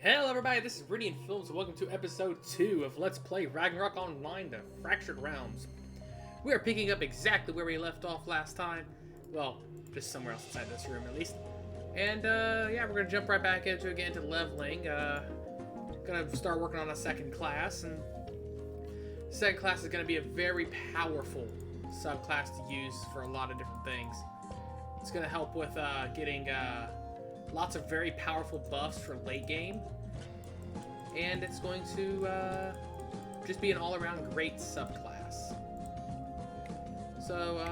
Hello everybody, this is Radiant Films and welcome to episode 2 of Let's Play Ragnarok Online, The Fractured Realms. We are picking up exactly where we left off last time. Well, just somewhere else inside this room at least. And yeah, we're gonna jump right back into it, get into leveling. Gonna start working on a second class, and the second class is gonna be a very powerful subclass to use for a lot of different things. It's gonna help with getting lots of very powerful buffs for late game, and it's going to just be an all-around great subclass. So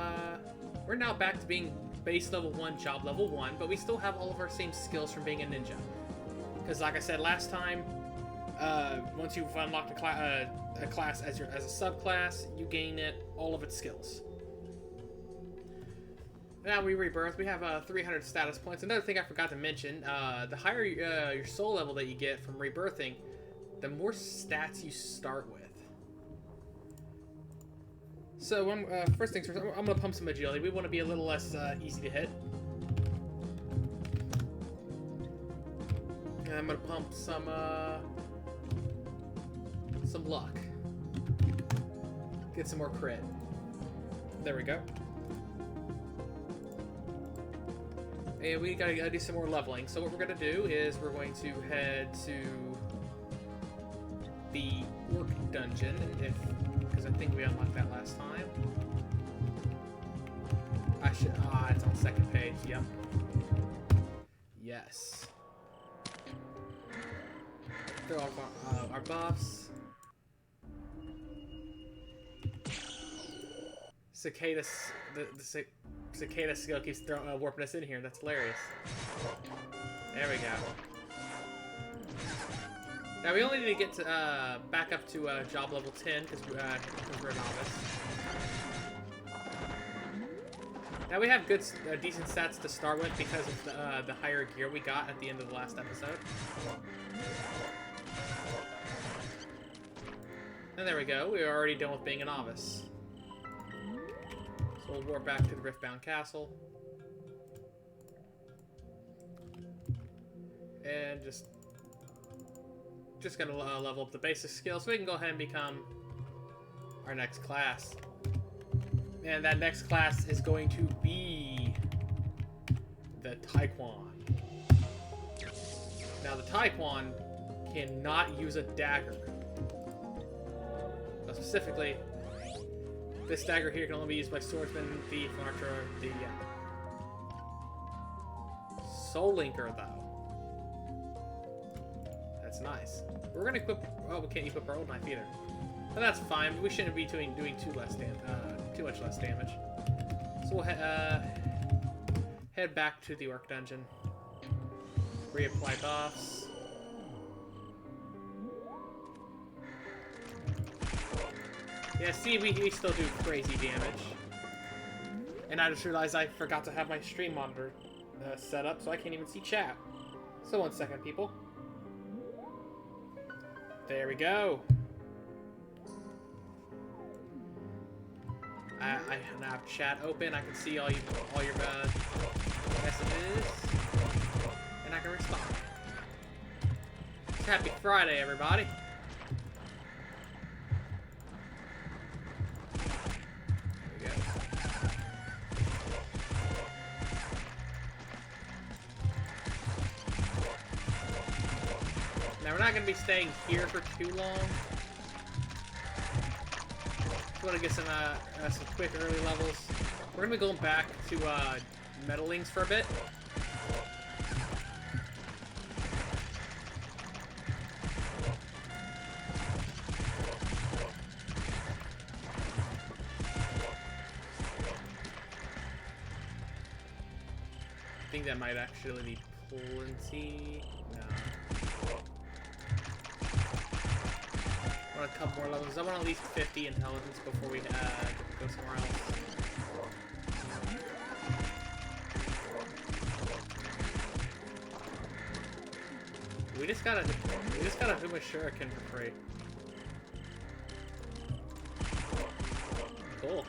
we're now back to being base level 1, job level 1, but we still have all of our same skills from being a ninja. Because like I said last time, once you've unlocked a class as a subclass, you gain all of its skills. Now we rebirth. We have 300 status points. Another thing I forgot to mention, the higher your soul level that you get from rebirthing, the more stats you start with. So first things first, I'm going to pump some agility. We want to be a little less easy to hit. And I'm going to pump some luck. Get some more crit. There we go. And we gotta do some more leveling. So what we're gonna do is we're going to head to the Orc dungeon, because I think we unlocked that last time. It's on the second page. Yep. Yes. Throw off our buffs. Cicada skill keeps warping us in here. That's hilarious. There we go. Now we only need to get to back up to job level 10 because we're a novice. Now we have good, decent stats to start with because of the higher gear we got at the end of the last episode. And there we go. We are already done with being a novice. So we'll warp back to the Riftbound Castle. And just gonna level up the basic skills so we can go ahead and become our next class. And that next class is going to be the Taekwon. Now the Taekwon cannot use a dagger. Now specifically, this dagger here can only be used by swordsman, thief, archer, the Soul Linker, though. That's nice. We're gonna equip. Oh, we can't equip our old knife either. But that's fine. We shouldn't be doing too much less damage. So we'll head back to the Orc dungeon. Reapply buffs. Yeah, see, we still do crazy damage. And I just realized I forgot to have my stream monitor set up, so I can't even see chat. So 1 second, people. There we go. I now have chat open. I can see all your messages, and I can respond. Happy Friday, everybody. Now we're not going to be staying here for too long. Just want to get some quick early levels. We're going to be going back to meddlings for a bit. I think that might actually be plenty. No. I want a couple more levels. I want at least 50 intelligence before we go somewhere else. We just got a Huma Shuriken for free. Cool.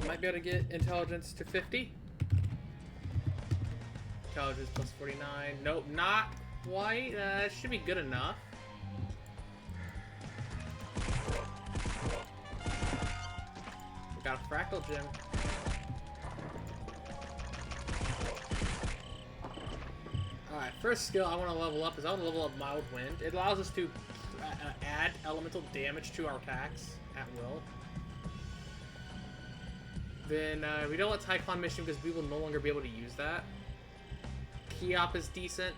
Might be able to get intelligence to 50. Intelligence plus 49. Nope, not quite. It should be good enough. We got a fractal gem. Alright, first skill I want to level up is I want to level up Mild Wind. It allows us to add elemental damage to our attacks at will. Then we don't want Tycon Mission because we will no longer be able to use that. Keop is decent.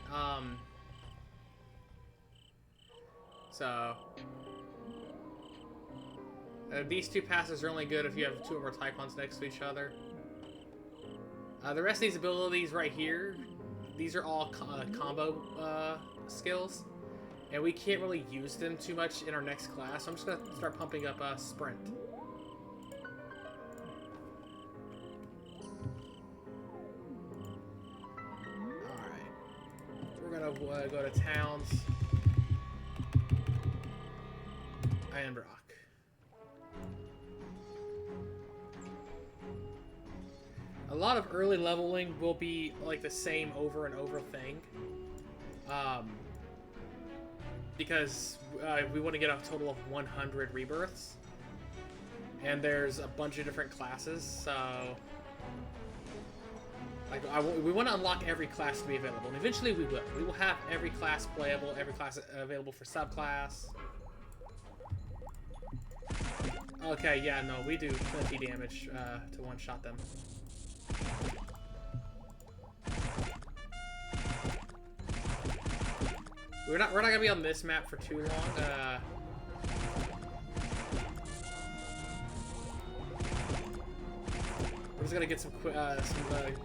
These two passes are only good if you have two or more Tycons next to each other. The rest of these abilities right here, these are all combo skills, and we can't really use them too much in our next class. So I'm just gonna start pumping up Sprint. We're gonna go to towns. And rock. A lot of early leveling will be like the same over and over thing, because we want to get a total of 100 rebirths, and there's a bunch of different classes. So, like, we want to unlock every class to be available, and eventually we will. We will have every class playable, every class available for subclass. Okay, yeah, no, we do plenty damage to one-shot them. We're not gonna be on this map for too long. We're just gonna get some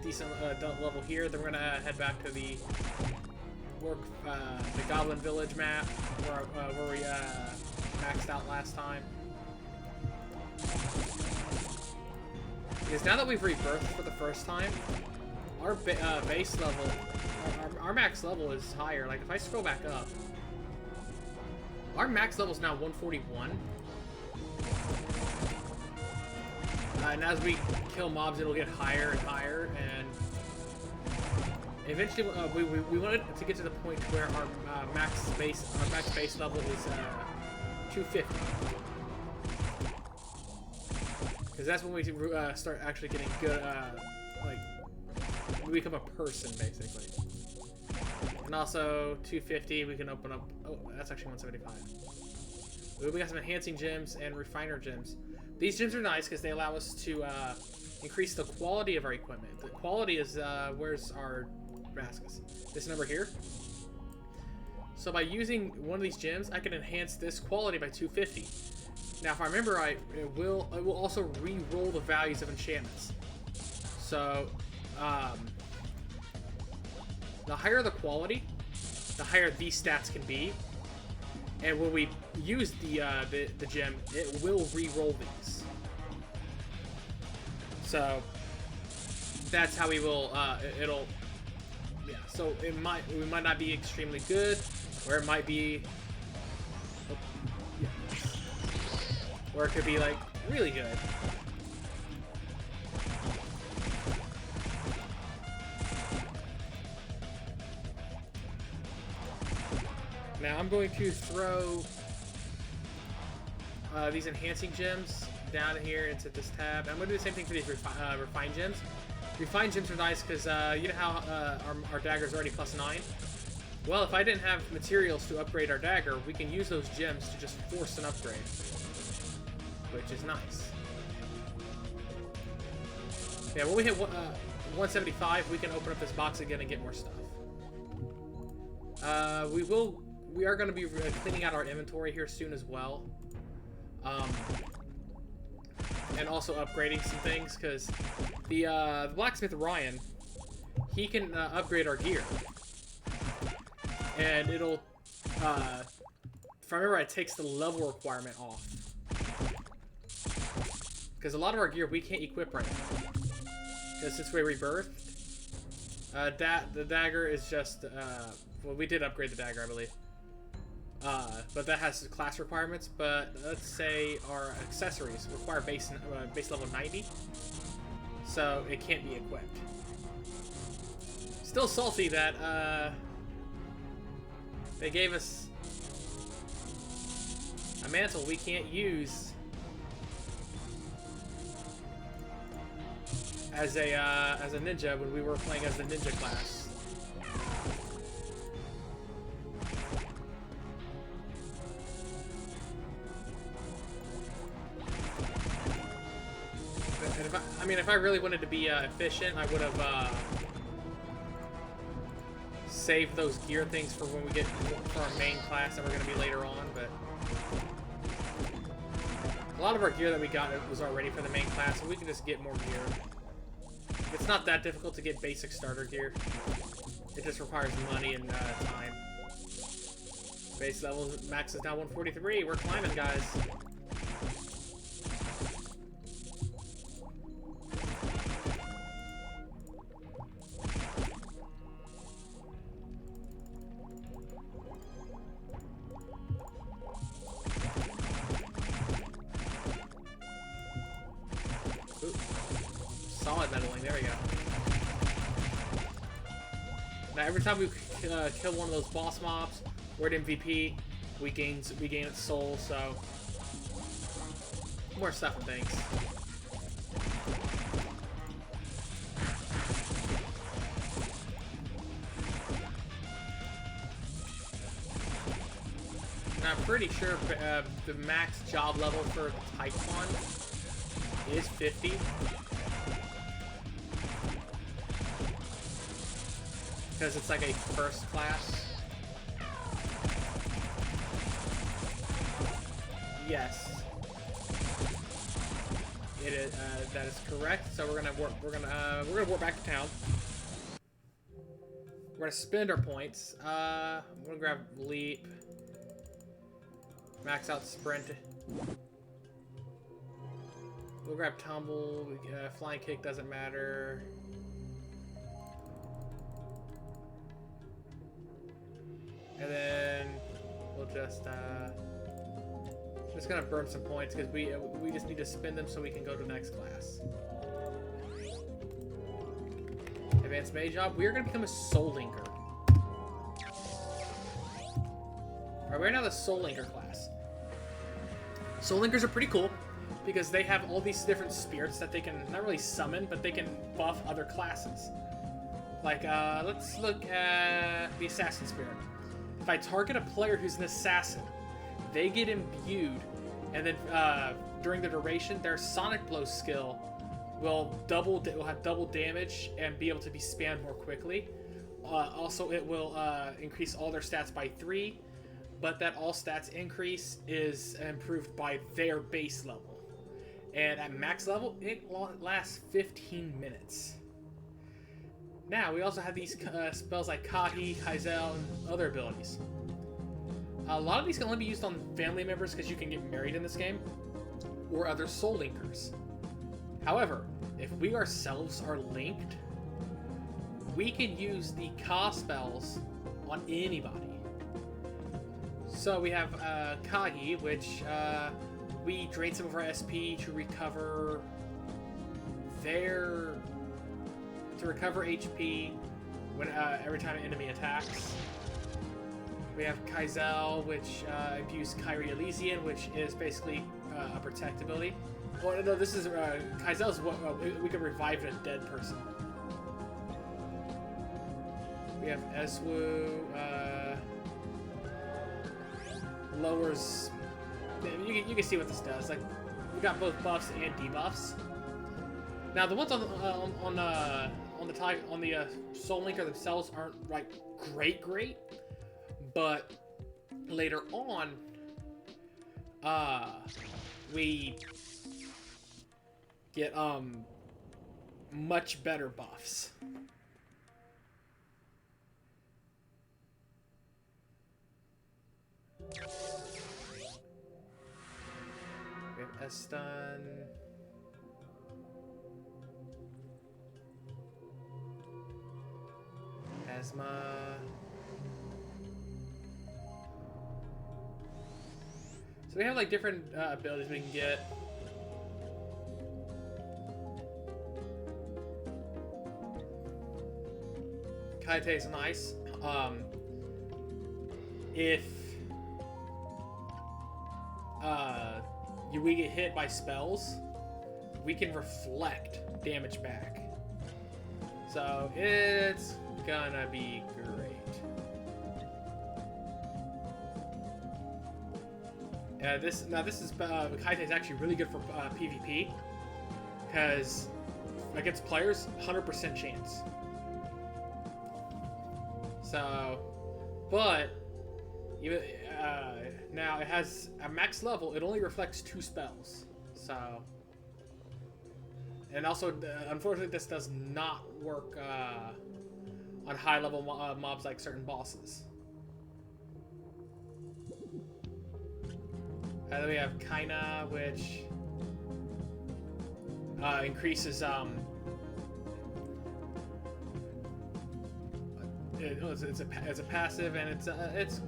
decent level here. Then we're gonna head back to the Goblin Village map where we maxed out last time. Because now that we've rebirthed for the first time, our base level, our max level is higher. Like, if I scroll back up, our max level is now 141. And as we kill mobs, it'll get higher and higher, and eventually we wanted to get to the point where our max base level is 250. Because that's when we start actually getting good, like, we become a person, basically. And also, 250, we can open up... Oh, that's actually 175. We got some enhancing gems and refiner gems. These gems are nice because they allow us to increase the quality of our equipment. The quality is, where's our Damascus? This number here. So by using one of these gems, I can enhance this quality by 250. Now, if I remember right, it will also re-roll the values of enchantments. So, the higher the quality, the higher these stats can be. And when we use the gem, it will re-roll these. So, that's how we will. It'll. Yeah. So we might not be extremely good, or it might be. Or it could be, like, really good. Now I'm going to throw these enhancing gems down here into this tab. I'm going to do the same thing for these refined gems. Refined gems are nice because you know how our dagger is already +9? Well, if I didn't have materials to upgrade our dagger, we can use those gems to just force an upgrade. Which is nice. Yeah, when we hit 175, we can open up this box again and get more stuff. We are going to be cleaning out our inventory here soon as well. And also upgrading some things, because the blacksmith Ryan, he can upgrade our gear. And it'll, if I remember right, it takes the level requirement off. Because a lot of our gear we can't equip right now. Because since we rebirthed, the dagger is just, well, we did upgrade the dagger, I believe. But that has class requirements. But let's say our accessories require base level 90, so it can't be equipped. Still salty that they gave us a mantle we can't use as a ninja when we were playing as the ninja class. And if I really wanted to be efficient, I would have saved those gear things for when we get for our main class that we're going to be later on. But a lot of our gear that we got was already for the main class, so we can just get more gear. It's not that difficult to get basic starter gear. It just requires money and time. Base level max is now 143. We're climbing, guys. Solid meddling, there we go. Now every time we kill one of those boss mobs, we're at MVP, we gain its soul, so more stuff and things. Now I'm pretty sure the max job level for the Typhon is 50. Because it's like a first class. Yes, it is. That is correct. So we're gonna warp back to town. We're gonna spend our points. I'm gonna grab leap, max out sprint. We'll grab tumble. Flying kick doesn't matter. And then we'll just gonna burn some points because we just need to spend them so we can go to the next class. Advanced Mage job. We are gonna become a Soul Linker. Alright, we're now the Soul Linker class. Soul Linkers are pretty cool because they have all these different spirits that they can not really summon, but they can buff other classes. Like let's look at the Assassin Spirit. If I target a player who's an assassin, they get imbued, and then during the duration, their Sonic Blow skill will have double damage and be able to be spammed more quickly. Also, it will increase all their stats by 3, but that all stats increase is improved by their base level. And at max level, it lasts 15 minutes. Now, we also have these spells like Kahi, Kaizel, and other abilities. A lot of these can only be used on family members because you can get married in this game, or other soul linkers. However, if we ourselves are linked, we can use the Ka spells on anybody. So we have Kahi, which we drain some of our SP to recover HP when every time an enemy attacks. We have Kaizel, which imbues Kyrie Elysian, which is basically a protect ability. Well, no, this is Kaizel is what we can revive a dead person. We have Eswu, lowers. You can see what this does. Like, we got both buffs and debuffs. Now the ones on the Soul Linker themselves aren't like great, but later on, we get much better buffs. We have S-Stun. Asthma. So we have like different abilities we can get. Kaite's nice. If we get hit by spells, we can reflect damage back. So it's gonna be great. This is Kaite is actually really good for PvP because against players, 100% chance. So, but even now it has a max level. It only reflects 2 spells. So, and also unfortunately, this does not work on high level mobs like certain bosses. Then we have Kaina, which increases it's a passive, and it's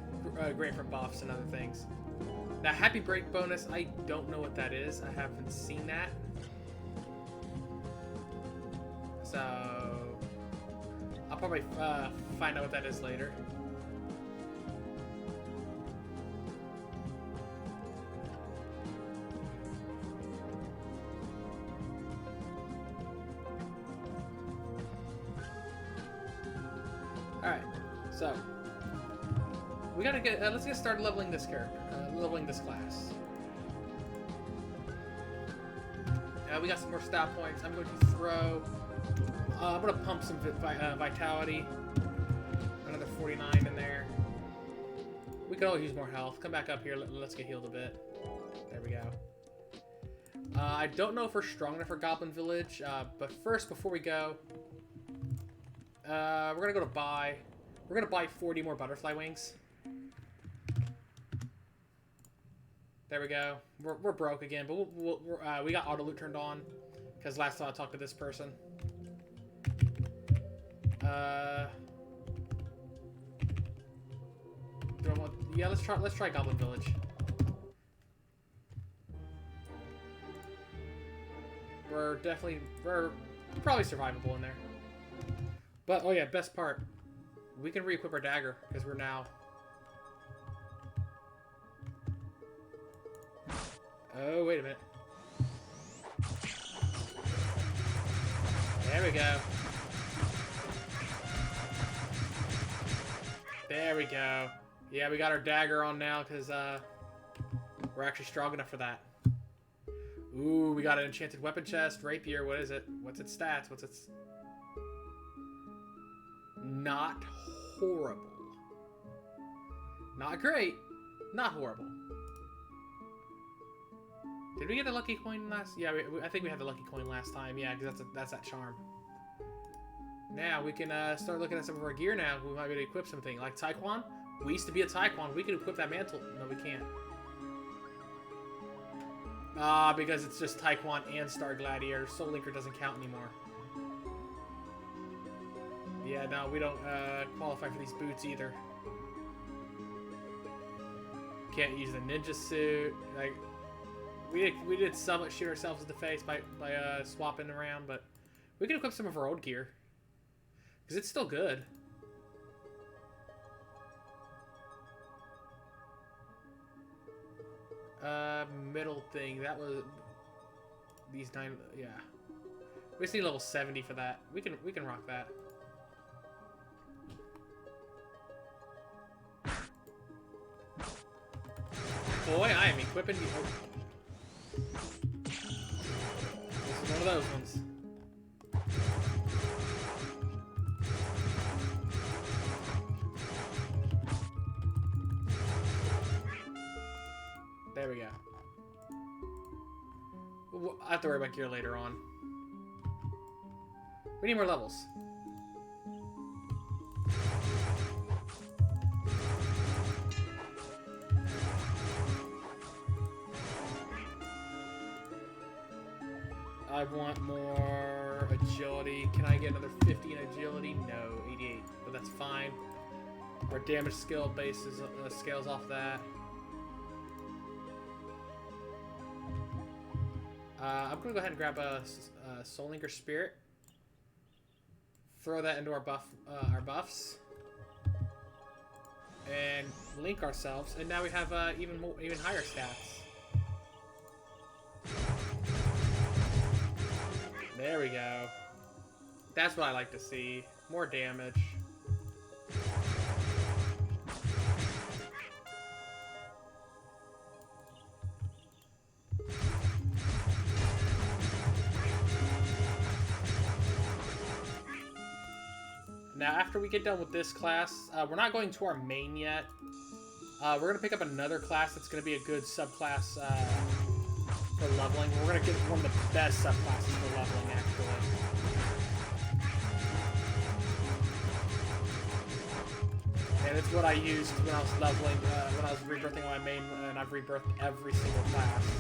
great for buffs and other things. Now, Happy Break bonus, I don't know what that is. I haven't seen that. So I'll probably find out what that is later. Alright, so we gotta get, let's get started leveling this character, leveling this class. We got some more stat points. I'm going to throw, I'm going to pump some vitality, another 49 in there. We could always use more health. Come back up here, let's get healed a bit. There we go. I don't know if we're strong enough for Goblin Village, but first, before we go, we're gonna go to buy. We're gonna buy 40 more butterfly wings. There we go. We're broke again, but we got auto loot turned on because last time I talked to this person. Yeah, let's try Goblin Village. We're probably survivable in there. But, oh yeah, best part. We can re-equip our dagger, because we're now... Oh, wait a minute. There we go. There we go. Yeah, we got our dagger on now, because we're actually strong enough for that. Ooh, we got an enchanted weapon chest. Rapier, what is it? What's its stats? What's its... Not horrible. Not great. Not horrible. Did we get a lucky coin last? Yeah, I think we had the lucky coin last time. Yeah, because that's that charm. Now we can start looking at some of our gear. Now we might be able to equip something like Taekwon. We used to be a Taekwon. We can equip that mantle. No, we can't. Because it's just Taekwon and Star Gladiator. Soul Linker doesn't count anymore. Yeah, no, we don't qualify for these boots either. Can't use the ninja suit. Like, we did somewhat shoot ourselves in the face by swapping around, but we can equip some of our old gear because it's still good. Middle thing, that was these 9. Yeah, we just need level 70 for that. We can rock that. Boy, I am equipping the... Oh. This is one of those ones. There we go. I have to worry about gear later on. We need more levels. I want more agility. Can I get another 50 in agility? No, 88, but that's fine. Our damage skill base is, scales off that. I'm gonna go ahead and grab a Soul Linker Spirit. Throw that into our buffs. And link ourselves, and now we have even higher stats. There we go. That's what I like to see. More damage. Now, after we get done with this class, we're not going to our main yet. We're going to pick up another class that's going to be a good subclass for leveling. We're going to get one of the best subclasses for leveling, actually. And it's what I used when I was leveling, when I was rebirthing my main, and I've rebirthed every single class. So.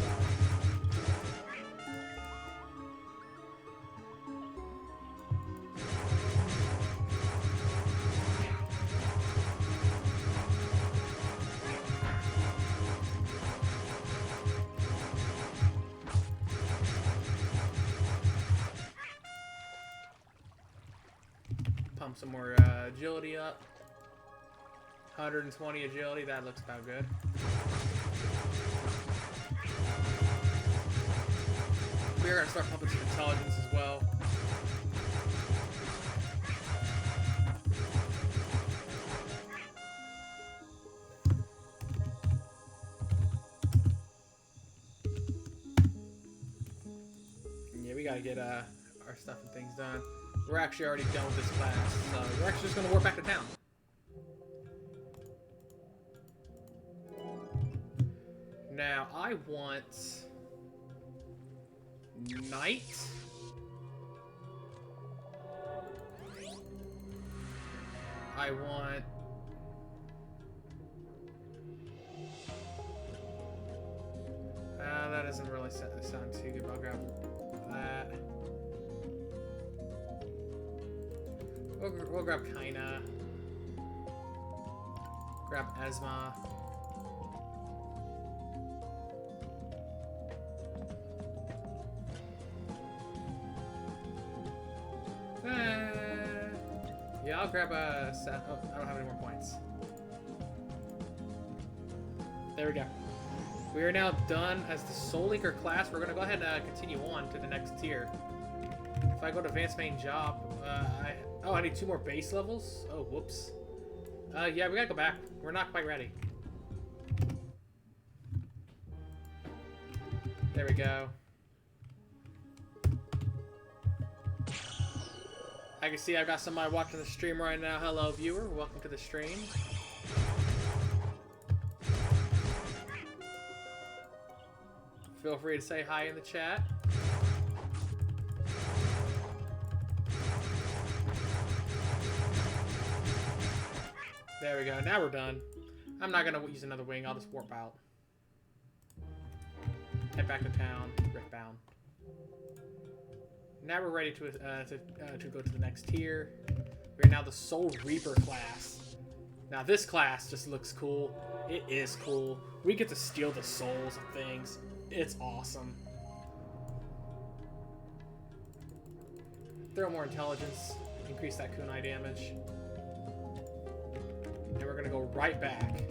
Pump some more agility up. 120 agility, that looks about good. We're going to start pumping some intelligence as well. Yeah, we got to get our stuff and things done. We're actually already done with this class, so we're actually just going to warp back to town. Now, I want Knight. I want that doesn't really sound too good, but I'll grab that. We'll grab Kaina. Grab Esma. Yeah, I'll grab a set. Oh, I don't have any more points. There we go. We are now done as the Soul Linker class. We're going to go ahead and continue on to the next tier. If I go to Advanced Main Job, I need 2 more base levels? Oh, whoops. Yeah, we gotta go back. We're not quite ready. There we go. I can see I've got somebody watching the stream right now. Hello, viewer. Welcome to the stream. Feel free to say hi in the chat. There we go. Now we're done. I'm not going to use another wing. I'll just warp out. Head back to town. Riftbound. Now we're ready to go to the next tier. We're now the Soul Reaper class. Now this class just looks cool. It is cool. We get to steal the souls of things. It's awesome. Throw more intelligence. Increase that kunai damage. And we're gonna go right back.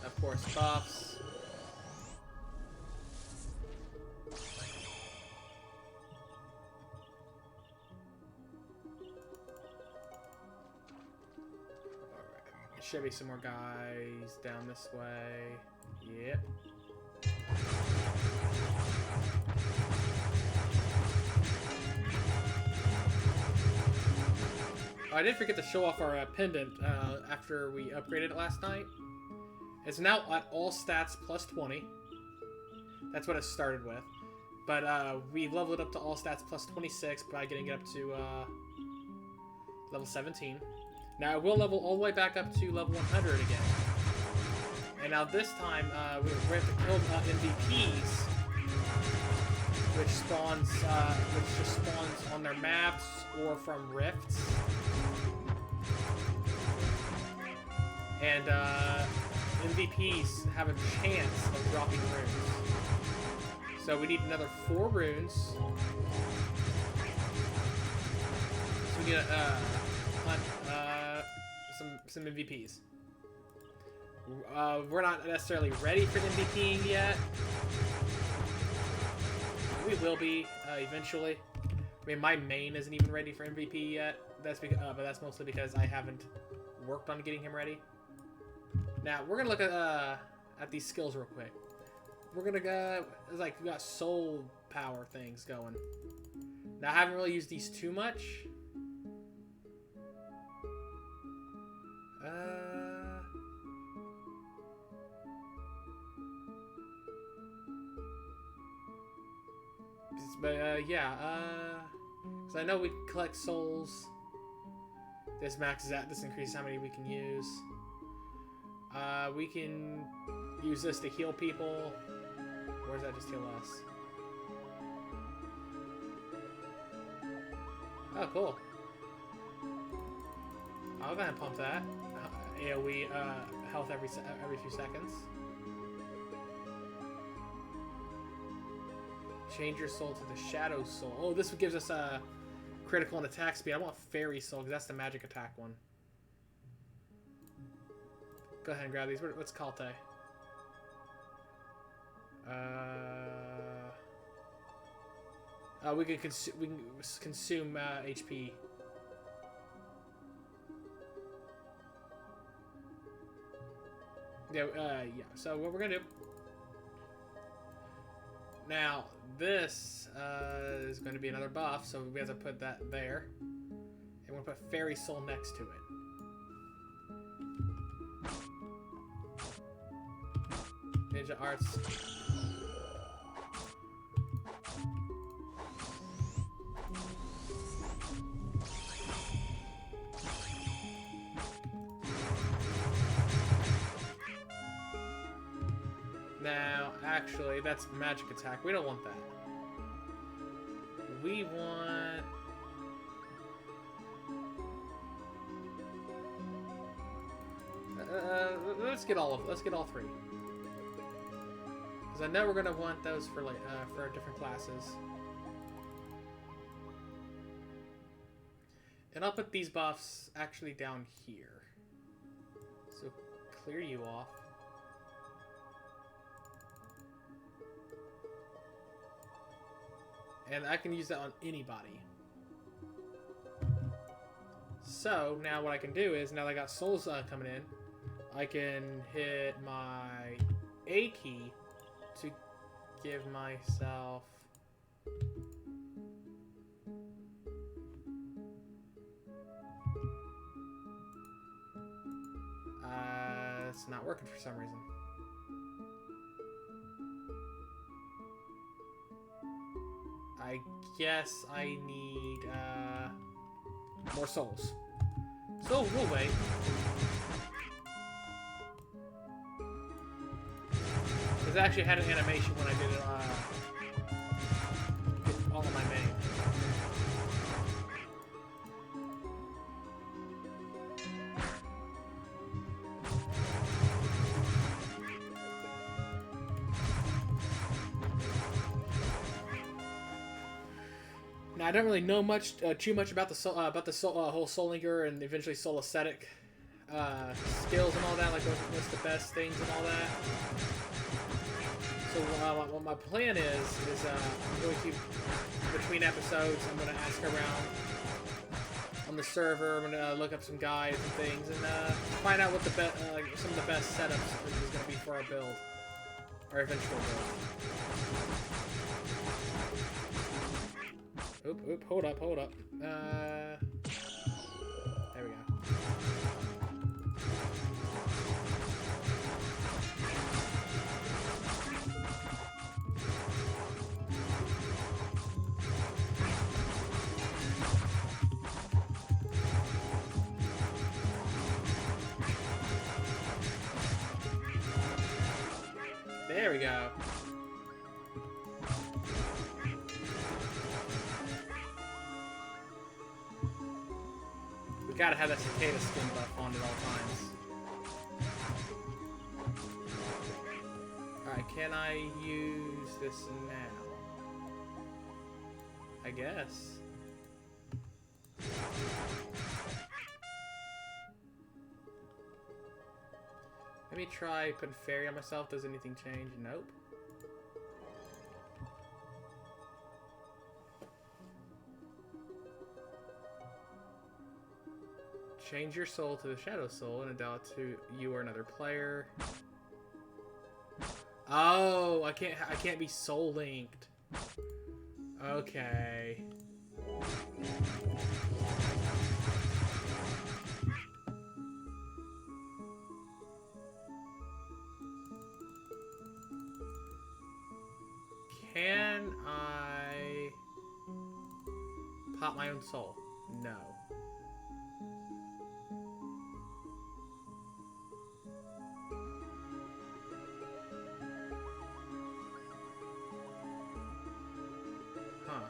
Of course, buffs. Alright, should be some more guys down this way. Yep. I did forget to show off our pendant after we upgraded it last night. It's now at all stats plus 20. That's what it started with. But we leveled it up to all stats plus 26 by getting it up to level 17. Now it will level all the way back up to level 100 again. And now this time we have to kill MVPs, which just spawns on their maps or from rifts. And MVPs have a chance of dropping runes. So we need another 4 runes. So we need some MVPs. We're not necessarily ready for MVPing yet. We will be eventually. I mean, my main isn't even ready for MVP yet. That's because, but that's mostly because I haven't worked on getting him ready. Now we're gonna look at these skills real quick. We're gonna go like we got soul power things going. Now I haven't really used these too much. But yeah, because I know we collect souls. This maxes out. This increases how many we can use. We can use this to heal people. Or does that just heal us? Oh, cool. I'll go ahead and pump that. AoE health every few seconds. Change your soul to the shadow soul. Oh, this gives us a critical and attack speed. I want fairy soul because that's the magic attack one. Go ahead and grab these. What's Kalte? We can consume HP. Yeah. So what we're gonna do now? This is going to be another buff, so we have to put that there. And we'll put Fairy Soul next to it. Ninja Arts. Now, actually, that's magic attack. We don't want that. We want... let's get all 3. Because I know we're gonna want those for like for our different classes. And I'll put these buffs actually down here. So clear you off. And I can use that on anybody. So, now what I can do is, now that I got souls coming in, I can hit my A key to give myself... it's not working for some reason. I guess I need more souls. So we'll wait. Because I actually had an animation when I did it all of my main. Now I don't really know much, too much about the whole Soul Linker and eventually Soul Ascetic skills and all that. Like what's the best things and all that. So what my plan is I'm going to, between episodes, I'm going to ask around on the server. I'm going to look up some guides and things and find out what the some of the best setups is going to be for our build, our eventual build. Oop, hold up. There we go. There we go. We gotta have that cicada skin buff on at all times. can I use this now? I guess. Let me try putting fairy on myself. Does anything change? Nope. Change your soul to the shadow soul and endow it to you or another player. Oh, I can't be soul linked. Okay. Can I pop my own soul? No. Huh.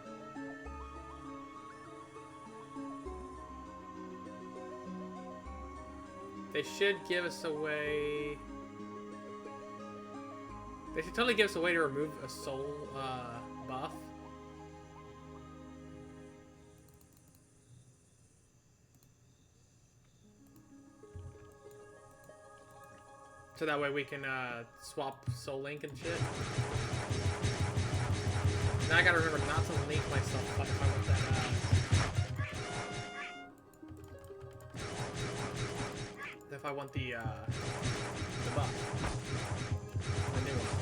They should give us a way... They should totally give us a way to remove a soul buff. So that way we can swap soul link and shit. Now I gotta remember not to link myself if I want that. If I want the buff. The new one.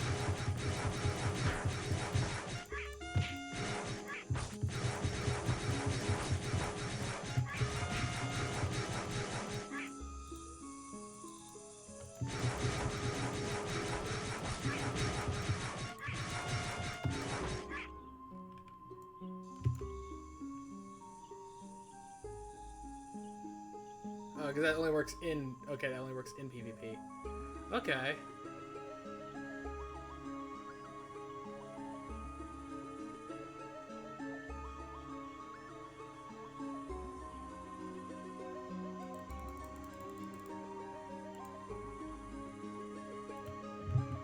Because that only works in... Okay, that only works in PvP. Okay.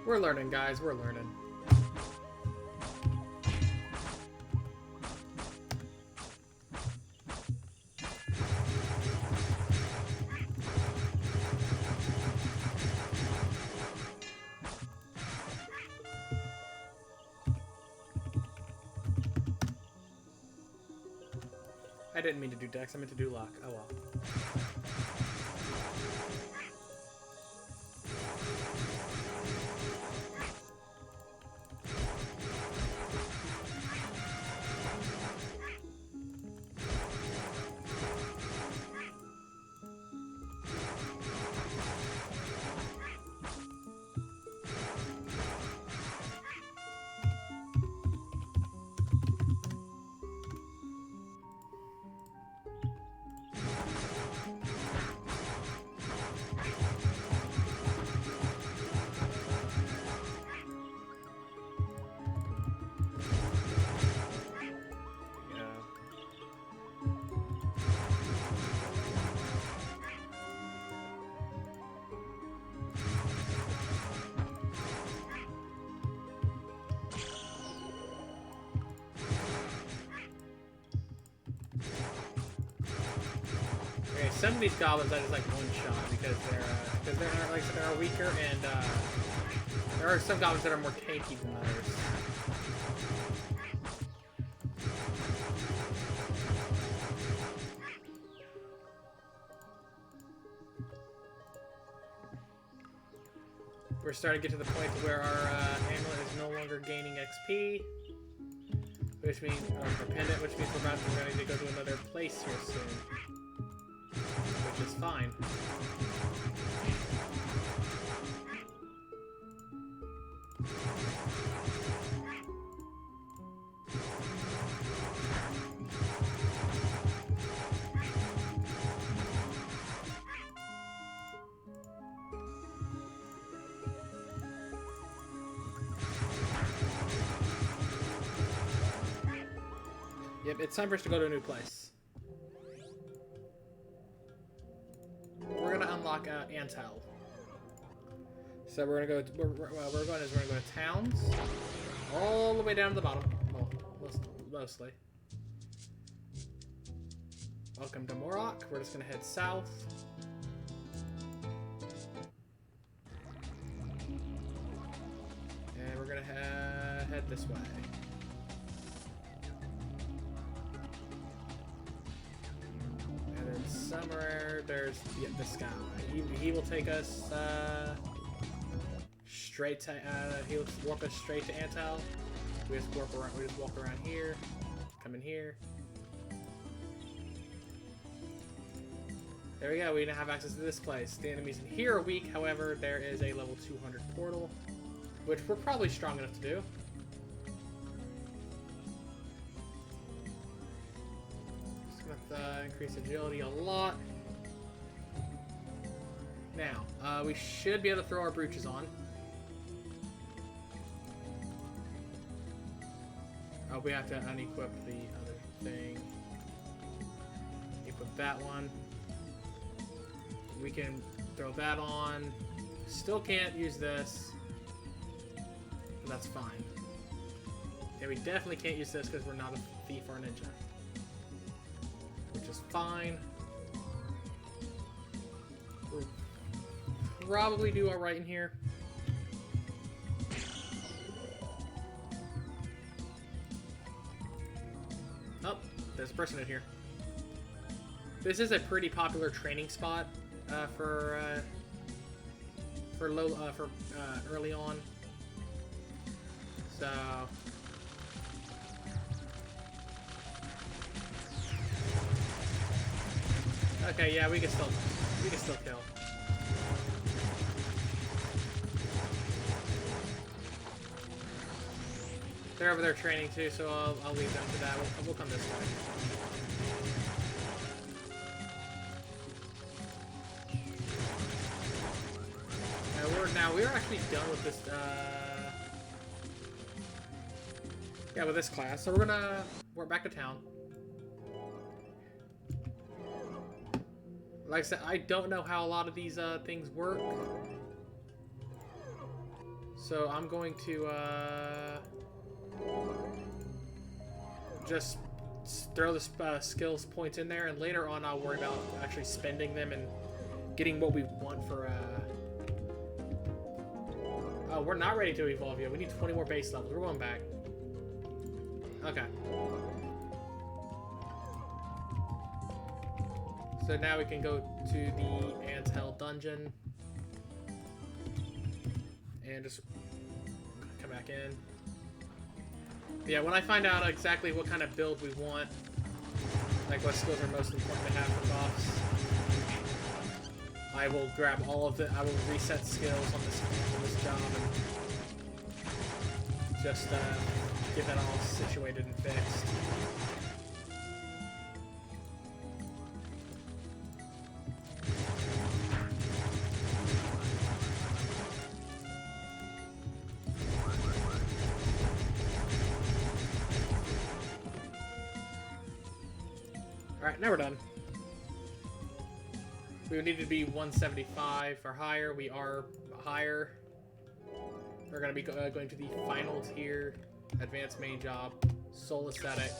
We're learning, guys. We're learning. I didn't mean to do Dex, I meant to do Luck. Oh well. Some of these goblins I just like one shot because they're weaker, and there are some goblins that are more tanky than others. We're starting to get to the point where our amulet is no longer gaining XP, which means or pendant, which means we're going to go to another place here soon. Which is fine. Yep, it's time for us to go to a new place. We're gonna unlock Antel. So we're gonna go. We're going to go to towns, all the way down to the bottom. Well, mostly. Welcome to Morok. We're just gonna head south. And we're gonna head this way. And then somewhere there's this guy. He will take us straight to. He'll warp us straight to Antel. We just warp around. We just walk around here. Come in here. There we go. We now have access to this place. The enemies in here are weak. However, there is a level 200 portal, which we're probably strong enough to do. Just gonna increase agility a lot. Now, we should be able to throw our brooches on. Oh, we have to unequip the other thing. Equip that one. We can throw that on. Still can't use this. But that's fine. And we definitely can't use this because we're not a thief or a ninja. Which is fine. We'll probably do alright in here. Oh, there's a person in here. This is a pretty popular training spot for early on. So okay, yeah, we can still kill. They're over there training too, so I'll leave them to that. We'll come this way. We're actually done with this. Yeah, with this class. So we're back to town. Like I said, I don't know how a lot of these things work. So I'm going to just throw the skills points in there, and later on I'll worry about actually spending them and getting what we want for oh, we're not ready to evolve yet. We need 20 more base levels. We're going back. Okay. So now we can go to the Antel dungeon and just come back in. But yeah, when I find out exactly what kind of build we want, like what skills are most important to have for buffs, I will grab all of it. I will reset skills on this job and just get that all situated and fixed. Alright, now we're done. We would need to be 175 or higher. We are higher. We're going to be going to the finals here. Advanced main job. Soul Ascetic.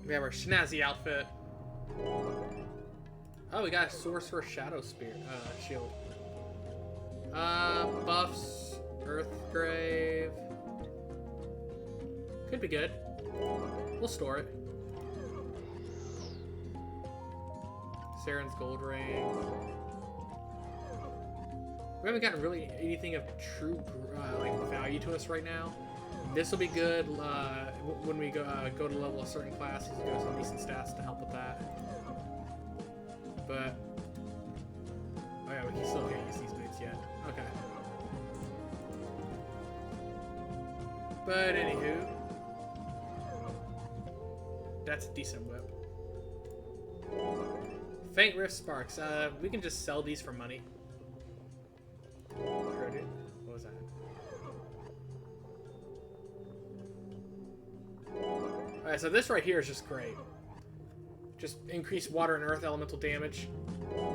We have our snazzy outfit. Oh, we got a Sorcerer Shadow Spear shield. Buffs. Earthgrave. Could be good. We'll store it. Saren's Gold Ring. We haven't gotten really anything of true like value to us right now. This will be good when we go to level a certain class. He's got some decent stats to help with that. But oh yeah, we still can't use these boots yet. Okay. But anywho, that's a decent whip. Faint Rift Sparks. We can just sell these for money. What was that? Alright, so this right here is just great. just increase water and earth elemental damage.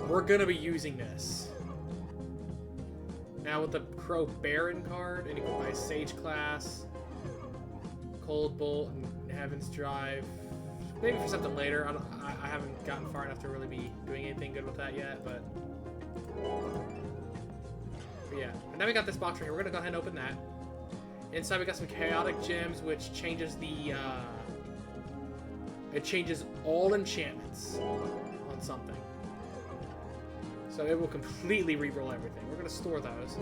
We're gonna be using this. Now with the Crow Baron card, and equipped by Sage class, Cold Bolt, and Heaven's Drive. Maybe for something later. I haven't gotten far enough to really be doing anything good with that yet, but yeah. And now we got this box right here. We're gonna go ahead and open that. Inside we got some chaotic gems, which changes the it changes all enchantments on something. So it will completely reroll everything. We're gonna store those.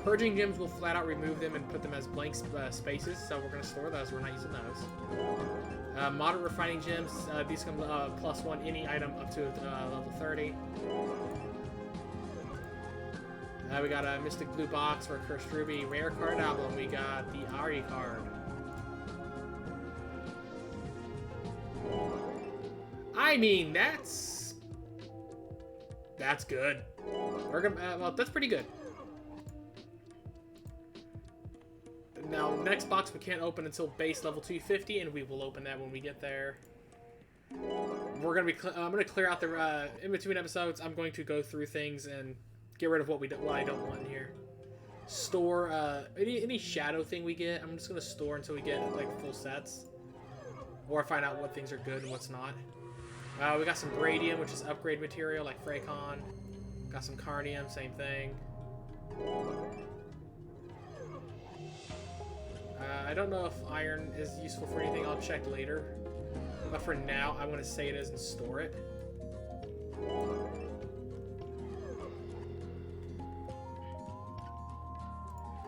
Purging gems will flat out remove them and put them as blank spaces. So we're gonna store those. We're not using those. Moderate refining gems. These can +1 any item up to level 30. We got a Mystic Blue Box for a Cursed Ruby. Rare card album. We got the Ari card. I mean, that's good. We're gonna, well, that's pretty good. Now, next box we can't open until base level 250, and we will open that when we get there. We're gonna be. I'm gonna clear out the in between episodes. I'm going to go through things and get rid of what I don't want in here. Store any shadow thing we get. I'm just gonna store until we get like full sets, or find out what things are good and what's not. We got some Bradium, which is upgrade material like Fracon. Got some Carnium, same thing. I don't know if iron is useful for anything. I'll check later. But for now, I'm going to say it is and store it.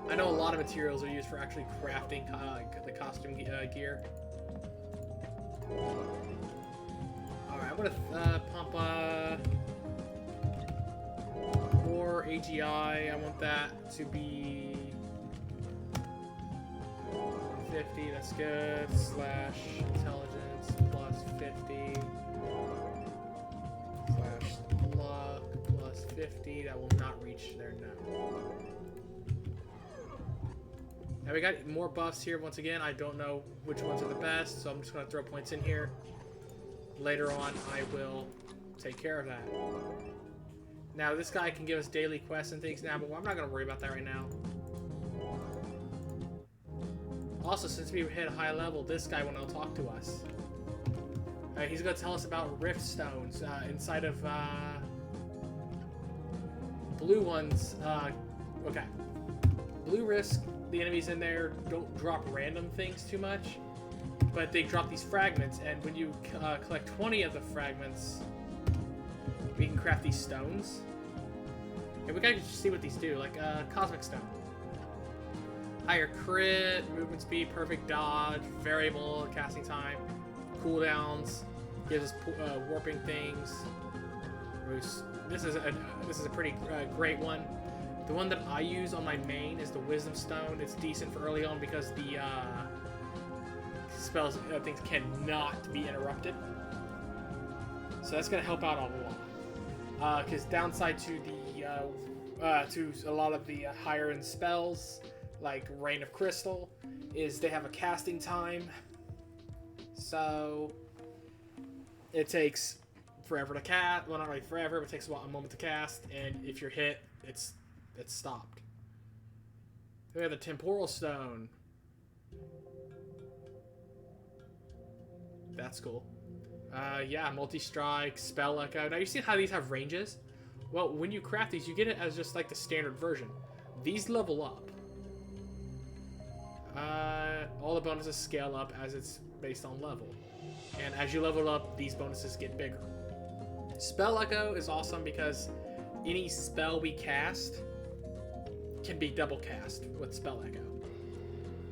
I know a lot of materials are used for actually crafting the costume gear. Alright, I'm going to pump more AGI. I want that to be 50, that's good. Slash intelligence plus 50. Slash luck plus 50. That will not reach there now. Now we got more buffs here once again. I don't know which ones are the best, so I'm just going to throw points in here. Later on, I will take care of that. Now this guy can give us daily quests and things now, but I'm not going to worry about that right now. Also, since we hit a high level, this guy will now talk to us. He's going to tell us about rift stones inside of blue ones. Okay. Blue risk, the enemies in there don't drop random things too much, but they drop these fragments, and when you collect 20 of the fragments, we can craft these stones. And we gotta see what these do, like Cosmic Stone. Higher crit, movement speed, perfect dodge, variable casting time, cooldowns, gives us warping things. This is a pretty great one. The one that I use on my main is the Wisdom Stone. It's decent for early on because the spells things cannot be interrupted. So that's gonna help out a lot. Because downside to a lot of the higher end spells, like Rain of Crystal, is they have a casting time. So it takes forever to cast. Well, not really forever, but it takes about a moment to cast. And if you're hit, it's stopped. We have the Temporal Stone. That's cool. Yeah, multi-strike, spell echo. Now you see how these have ranges? Well, when you craft these, you get it as just like the standard version. These level up. All the bonuses scale up as it's based on level. And as you level up, these bonuses get bigger. Spell echo is awesome because any spell we cast can be double cast with spell echo.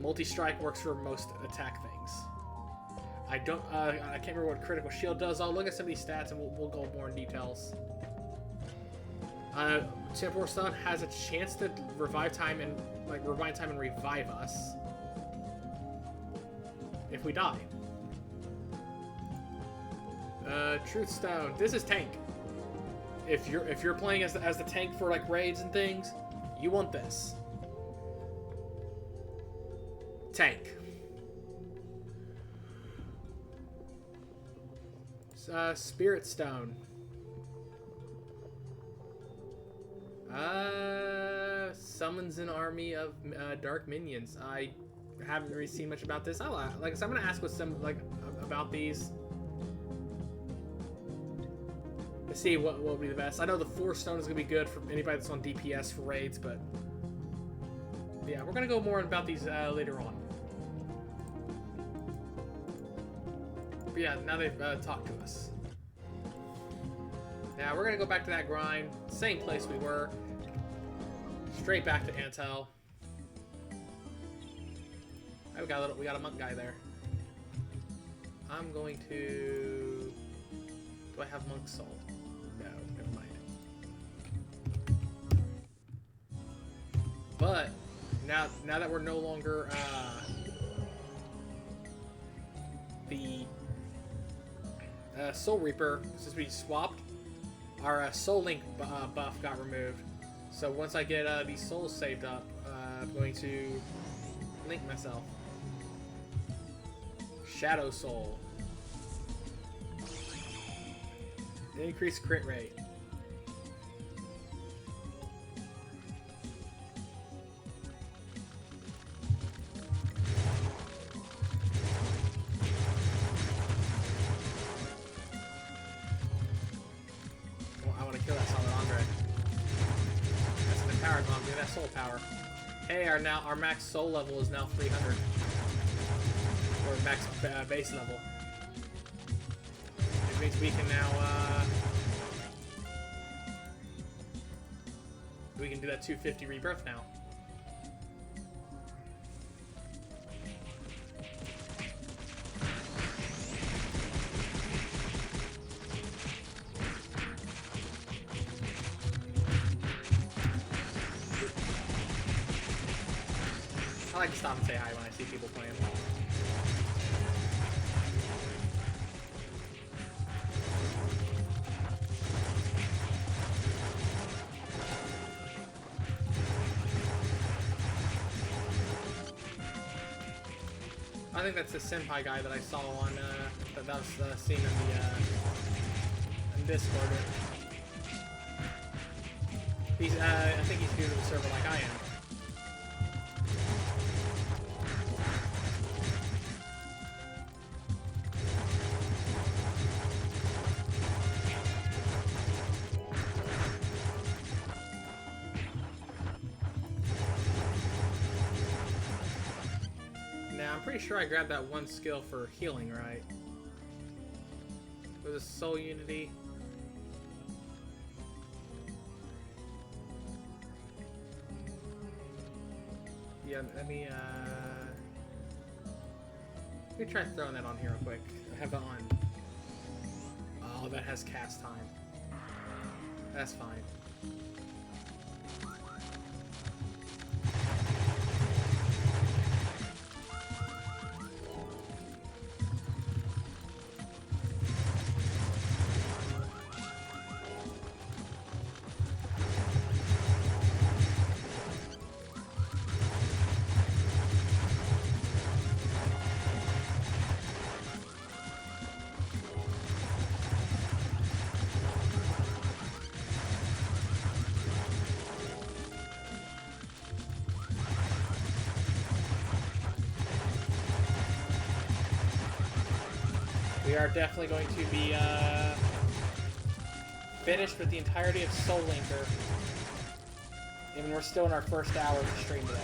Multi-strike works for most attack things. I can't remember what critical shield does. I'll look at some of these stats and we'll go more in details. Temporal Stone has a chance to revive time and revive us if we die. Truth Stone. This is tank. If you're playing as the tank for like raids and things, you want this. Tank. Spirit Stone. Summons an army of dark minions. I haven't really seen much about this. So I'm gonna ask what some about these. Let's see what will be the best. I know the Force Stone is gonna be good for anybody that's on DPS for raids, but yeah, we're gonna go more about these later on. But yeah, now they've talked to us. Now we're gonna go back to that grind, same place we were, straight back to Antel. Oh, we got a monk guy there. I'm going to. Do I have monk soul? No, never mind. But now that we're no longer the Soul Reaper, since we swapped, our Soul Link buff got removed. So once I get these souls saved up, I'm going to link myself. Shadow Soul. Increased crit rate. I want to kill that Solid Andre. That's an empowered bomb. Give me that soul power. Hey, our max soul level is now 300. Or max base level. Which means we can now we can do that 250 rebirth now. I like to stop and say hi when I see people playing. I think that's the senpai guy that I saw on that was seen in the in Discord. He's I think he's new to the server like I am. Pretty sure I grabbed that one skill for healing, right? Was it Soul Unity? Yeah, let me try throwing that on here real quick. I have that on. Oh, that has cast time. That's fine. We are definitely going to be finished with the entirety of Soul Linker. Even we're still in our first hour of the stream today.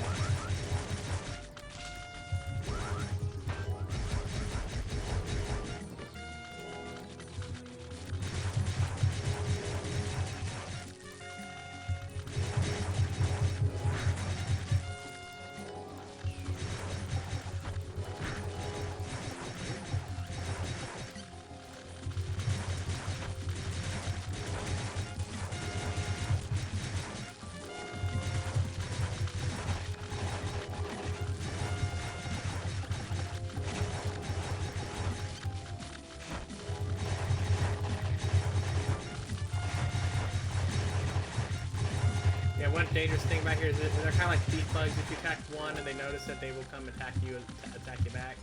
One dangerous thing about here is that they're kind of like thief bugs. If you attack one and they notice it, they will come attack you and attack you back.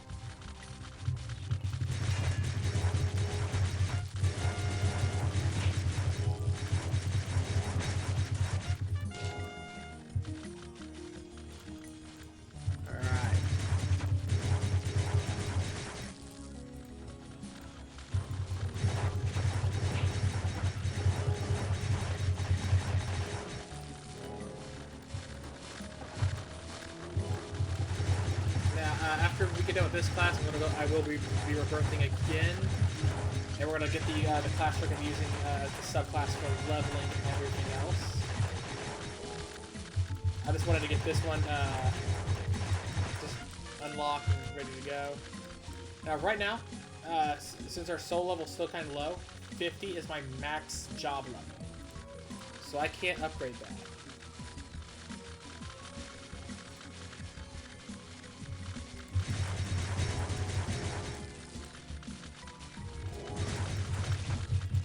get done with this class, I will be rebirthing again, and we're gonna get the class we're gonna be using as the subclass for leveling and everything else. I just wanted to get this one just unlocked and ready to go. Now, right now, since our soul level is still kind of low, 50 is my max job level, so I can't upgrade that.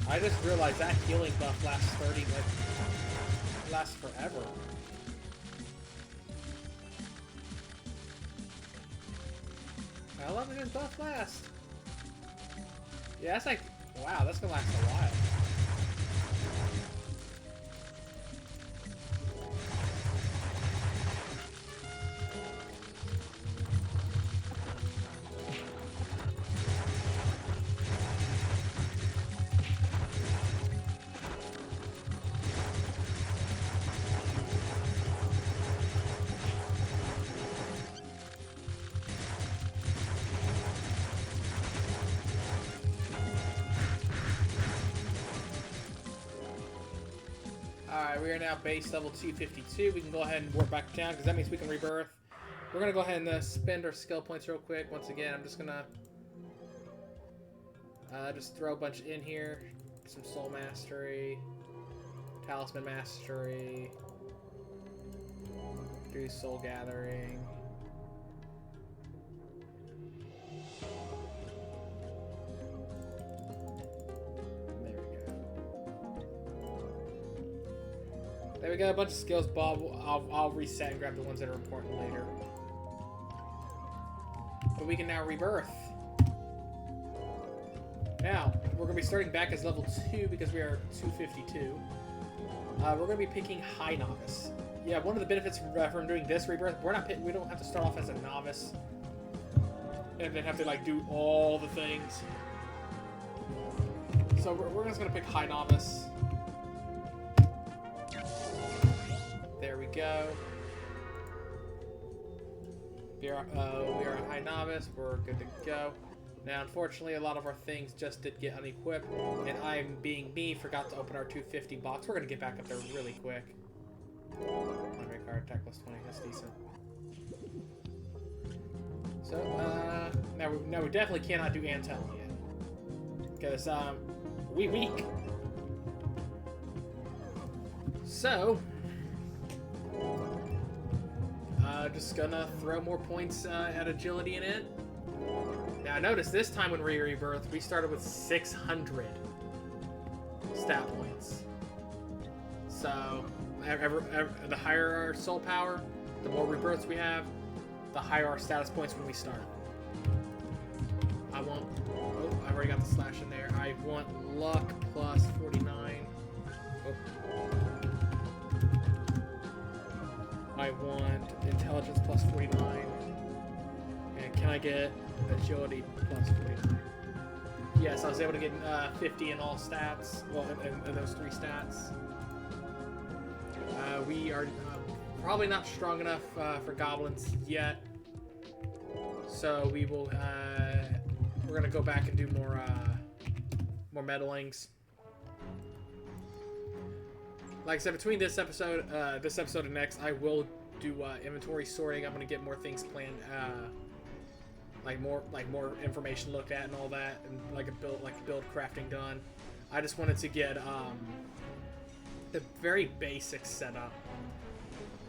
I just realized that healing buff lasts 30, like, lasts forever. How long does this buff last? Yeah, that's like, wow, that's gonna last a while. Alright, we are now base level 252. We can go ahead and warp back down because that means we can rebirth. We're going to go ahead and spend our skill points real quick. Once again, I'm just going to just throw a bunch in here. Some soul mastery, talisman mastery, do soul gathering. There we go, a bunch of skills, Bob. I'll reset and grab the ones that are important later. But we can now rebirth. Now, we're going to be starting back as level 2 because we are 252. We're going to be picking High Novice. Yeah, one of the benefits from doing this rebirth, we don't have to start off as a novice and then have to like do all the things. So we're just going to pick High Novice. There we go. We are a High Novice. We're good to go. Now, unfortunately, a lot of our things just did get unequipped, and I'm, being me, forgot to open our 250 box. We're going to get back up there really quick. Memory card, attack plus 20. That's decent. So, now we definitely cannot do Antel yet. Because, we weak. So... just gonna throw more points at agility in it. Now notice this time when we rebirth, we started with 600 stat points. So the higher our soul power, the more rebirths we have, the higher our status points when we start. I've already got the slash in there. I want luck plus 49. Oh. I want intelligence plus 49. And can I get agility plus 49? Yes, I was able to get 50 in all stats. Well, in those 3 stats. We are probably not strong enough for goblins yet. So we will. We're gonna go back and do more meddlings. Like I said, between this episode and next, I will do inventory sorting. I'm gonna get more things planned, like more information looked at and all that, and like build crafting done. I just wanted to get the very basics set up,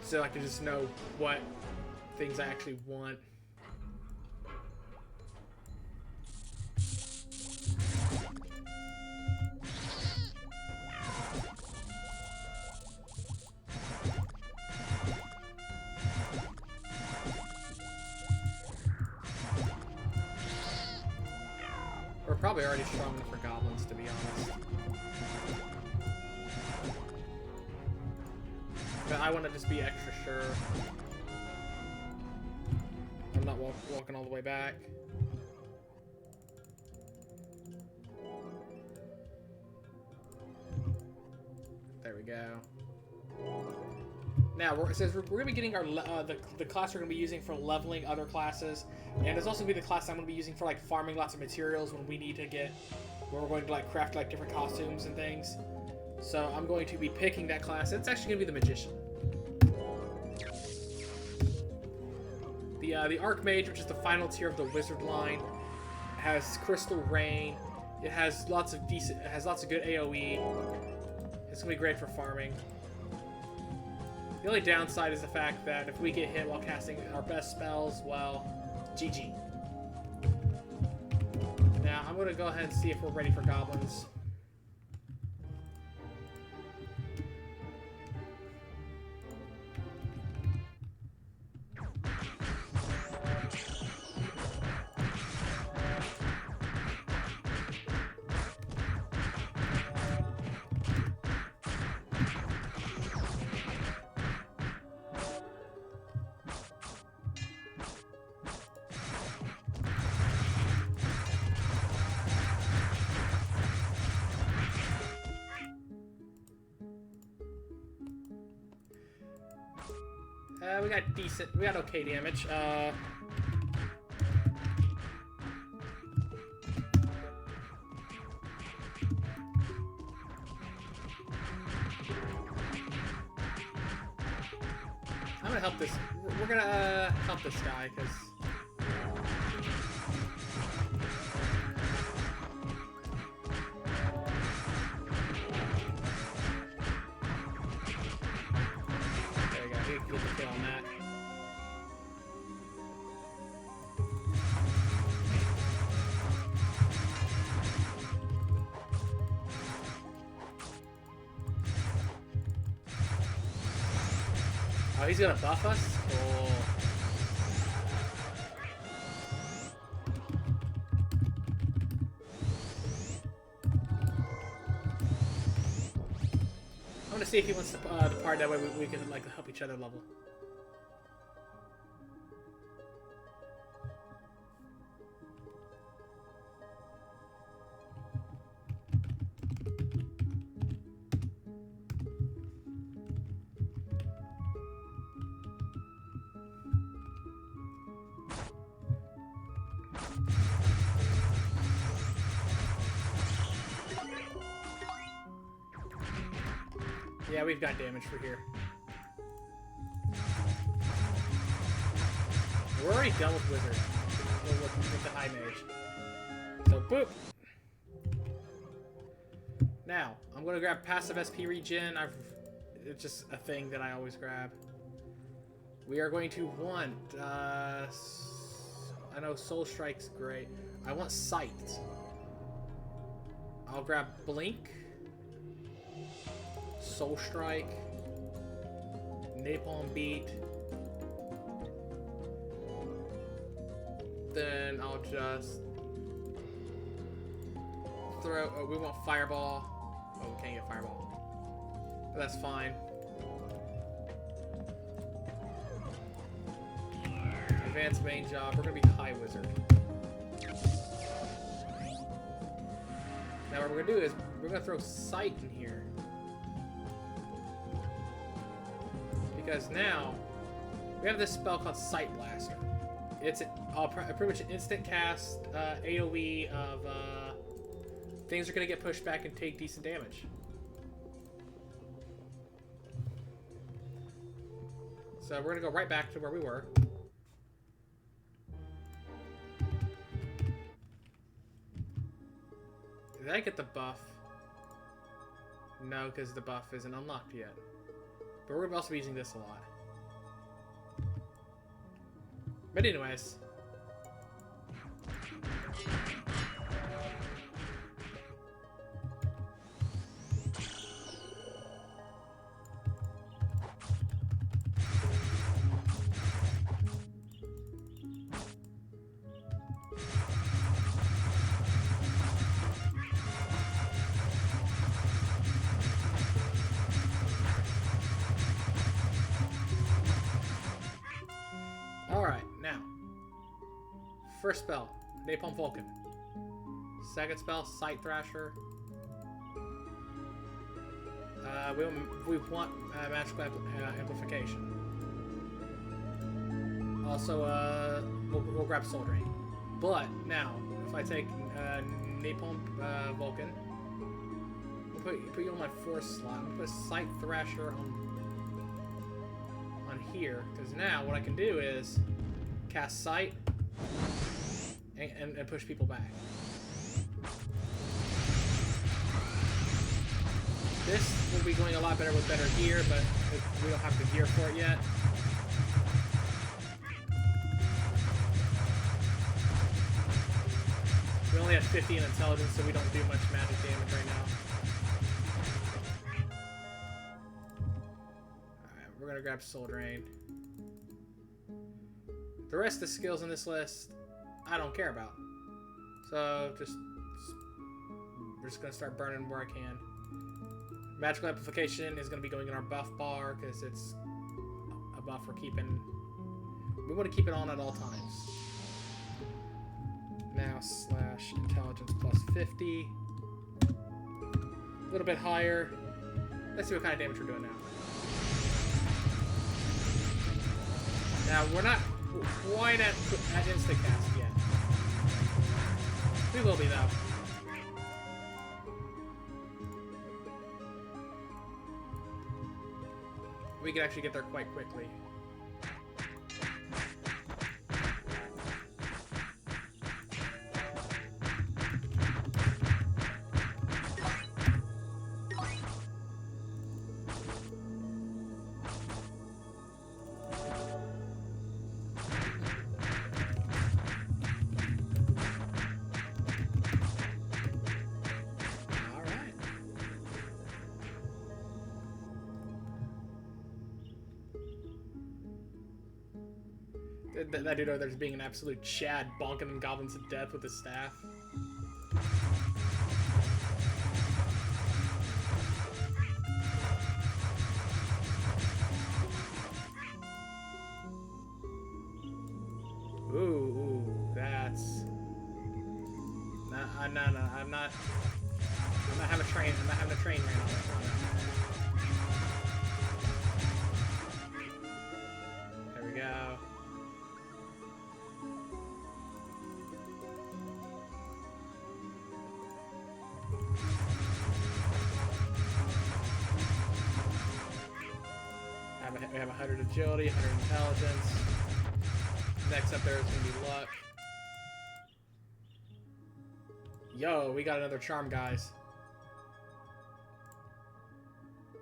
so I can just know what things I actually want. We're probably already strong enough for goblins, to be honest. But I want to just be extra sure. I'm not walking all the way back. There we go. Now, it says we're going to be getting our the class we're going to be using for leveling other classes, and it's also going to be the class I'm going to be using for like farming lots of materials when we need to get, when we're going to like craft like different costumes and things. So I'm going to be picking that class. It's actually going to be the Magician. The Archmage, which is the final tier of the Wizard line, has Crystal Rain. It has lots of good AOE. It's going to be great for farming. The only downside is the fact that if we get hit while casting our best spells, well, GG. Now, I'm going to go ahead and see if we're ready for goblins. We got okay damage. I'm gonna help this. We're gonna help this guy because. Oh, he's gonna buff us? Cool. I'm gonna see if he wants to depart, that way we can like help each other level. Yeah, we've got damage for here. We're already done with Wizard. With the High Mage. So, boop! Now, I'm going to grab Passive SP Regen. It's just a thing that I always grab. We are going to want... I know Soul Strike's great. I want Sight. I'll grab Blink. Soul Strike, Napalm Beat, then I'll just throw, oh, we want Fireball. Oh, we can't get Fireball, but that's fine. Advanced Main Job, we're gonna be High Wizard. Now what we're gonna do is, we're gonna throw Sight in here. Because now, we have this spell called Sight Blaster. It's pretty much an instant cast AoE of things are going to get pushed back and take decent damage. So we're going to go right back to where we were. Did I get the buff? No, because the buff isn't unlocked yet. But we're also using this a lot. But anyways. First spell, Napalm Vulcan. Second spell, Sight Thrasher. we want magical amplification. Also, we'll grab Soul Drain. But now, if I take Napalm Vulcan, we'll put you on my 4th slot. I'm gonna put Sight Thrasher on here, because now what I can do is cast Sight and push people back. This will be going a lot better with better gear, but we don't have the gear for it yet. We only have 50 in intelligence, so we don't do much magic damage right now. Alright, we're gonna grab Soul Drain. The rest of the skills in this list, I don't care about. So, we're just gonna start burning where I can. Magical Amplification is gonna be going in our buff bar, because it's a buff we're keeping. We want to keep it on at all times. Now / intelligence plus 50. A little bit higher. Let's see what kind of damage we're doing now. Now we're not quite at instant cast yet. We will be though. We can actually get there quite quickly. That dude over there's being an absolute Chad, bonking them goblins to death with his staff. Ooh, that's... No, I'm not having a train. I'm not having a train right now. There we go. We have 100 agility, 100 intelligence. Next up there is going to be luck. Yo, we got another charm, guys.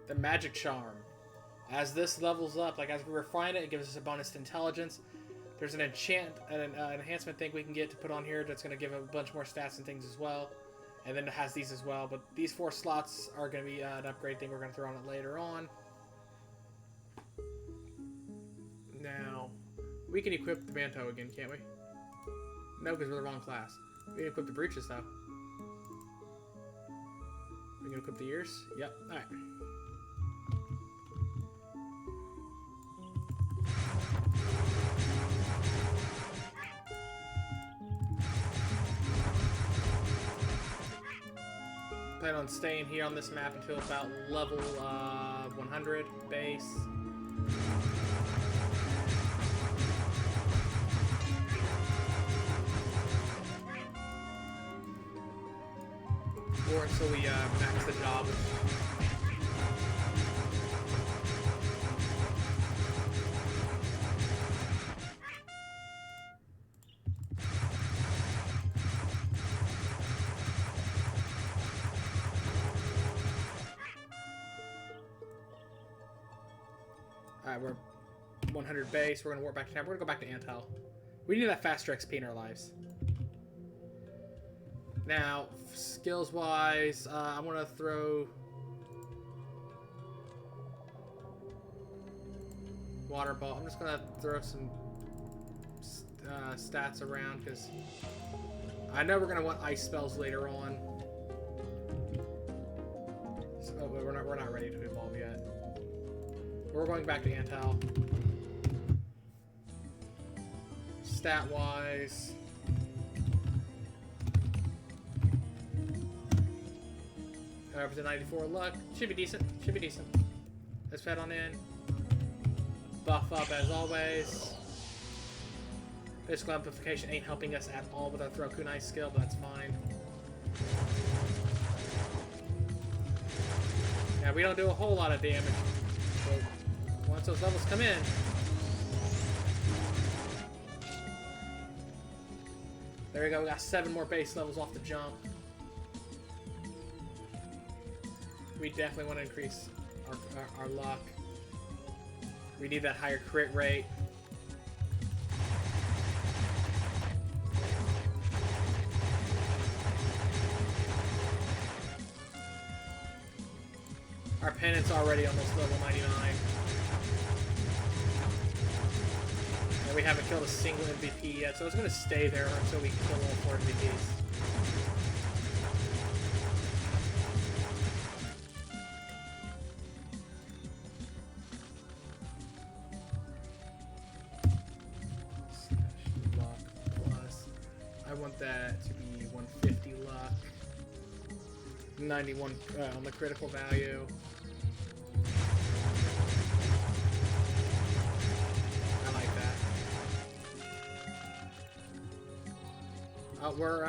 The magic charm. As this levels up, like as we refine it, it gives us a bonus to intelligence. There's an enhancement thing we can get to put on here that's going to give a bunch more stats and things as well. And then it has these as well. But these 4 slots are going to be an upgrade thing we're going to throw on it later on. Now, we can equip the Manto again, can't we? No, because we're the wrong class. We can equip the breeches, though. We can equip the ears? Yep. Alright. Plan on staying here on this map until about level 100 base. Or until we max the job. Alright, we're 100 base. We're going to warp back to town. We're going to go back to Antel. We need that faster XP in our lives. Now, skills-wise, I'm going to throw Water Ball. I'm just going to throw some stats around because I know we're going to want ice spells later on. So, we're not ready to evolve yet. We're going back to Antel. Up to 94 luck. Should be decent. Should be decent. Let's head on in. Buff up as always. Physical amplification ain't helping us at all with our throw kunai skill, but that's fine. Yeah, we don't do a whole lot of damage. But once those levels come in. There we go, we got 7 more base levels off the jump. We definitely want to increase our luck. We need that higher crit rate. Our pennant's already almost level 99. And we haven't killed a single MVP yet, so it's going to stay there until we kill all 4 MVPs. I want that to be 150 luck, 91 on the critical value. I like that. We're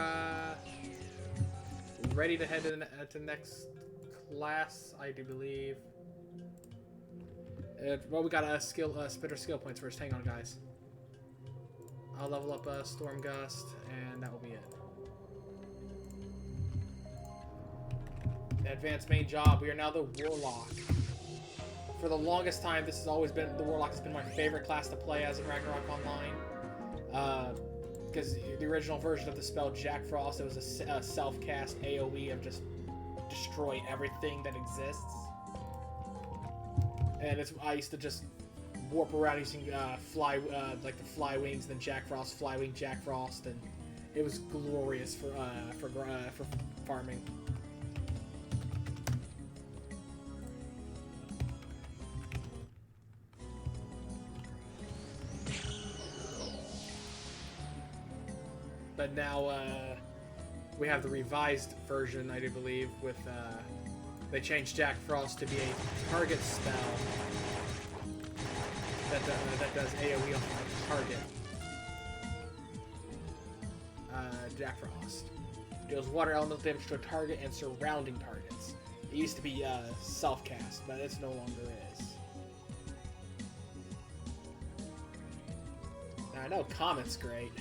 ready to head to the next class, I do believe. Well, we got a spitter skill points first. Hang on, guys. I'll level up Storm Gust, and that will be it. The advanced main job. We are now the Warlock. For the longest time, this has always been the Warlock has been my favorite class to play as in Ragnarok Online. Because the original version of the spell Jack Frost, it was a self-cast AoE of just destroy everything that exists. And I used to just warp around using like the fly wings, then Jack Frost, fly wing Jack Frost, and it was glorious for farming. But now we have the revised version, I do believe, with they changed Jack Frost to be a target spell that does AoE off of a target. Jack Frost deals water elemental damage to a target and surrounding targets. It used to be self-cast, but it's no longer is. Now, I know Comet's great.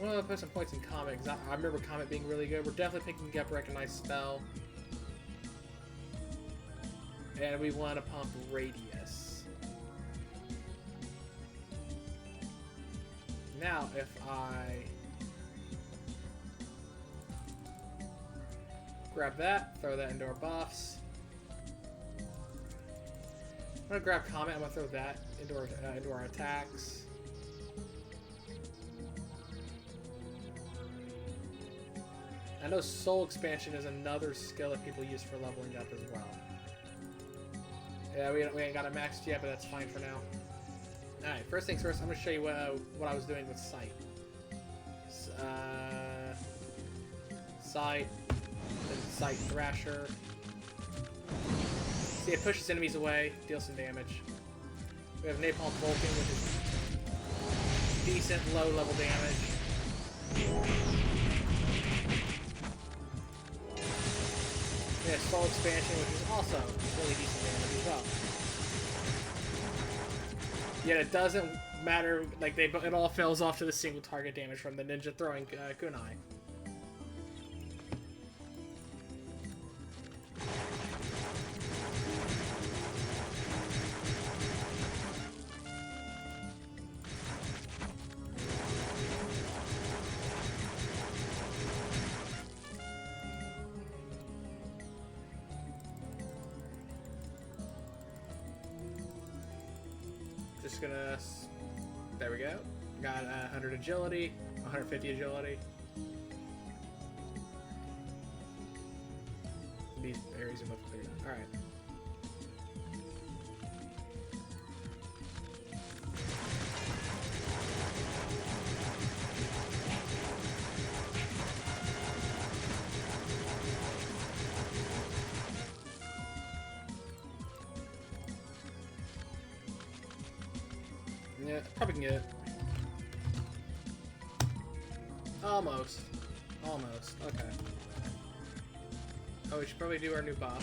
I'm gonna put some points in Comet, because I remember Comet being really good. We're definitely picking up Recognized Spell. And we want to pump Radius. Now, if I grab that, throw that into our buffs. I'm gonna grab Comet. I'm gonna throw that into our attacks. I know Soul Expansion is another skill that people use for leveling up as well. Yeah, we ain't got it maxed yet, but that's fine for now. Alright, first things first, I'm going to show you what I was doing with Sight. Sight, then Sight Thrasher. See, it pushes enemies away, deals some damage. We have Napalm Vulcan, which is decent low-level damage. Yeah, Soul Expansion, which is also really decent damage as well. Yet it doesn't matter, like it all falls off to the single target damage from the ninja throwing kunai. Just gonna, there we go. Got 100 agility, 150 agility. These berries are both cleared up. Alright. Probably can get it. Almost. Almost. Okay. Oh, we should probably do our new boss.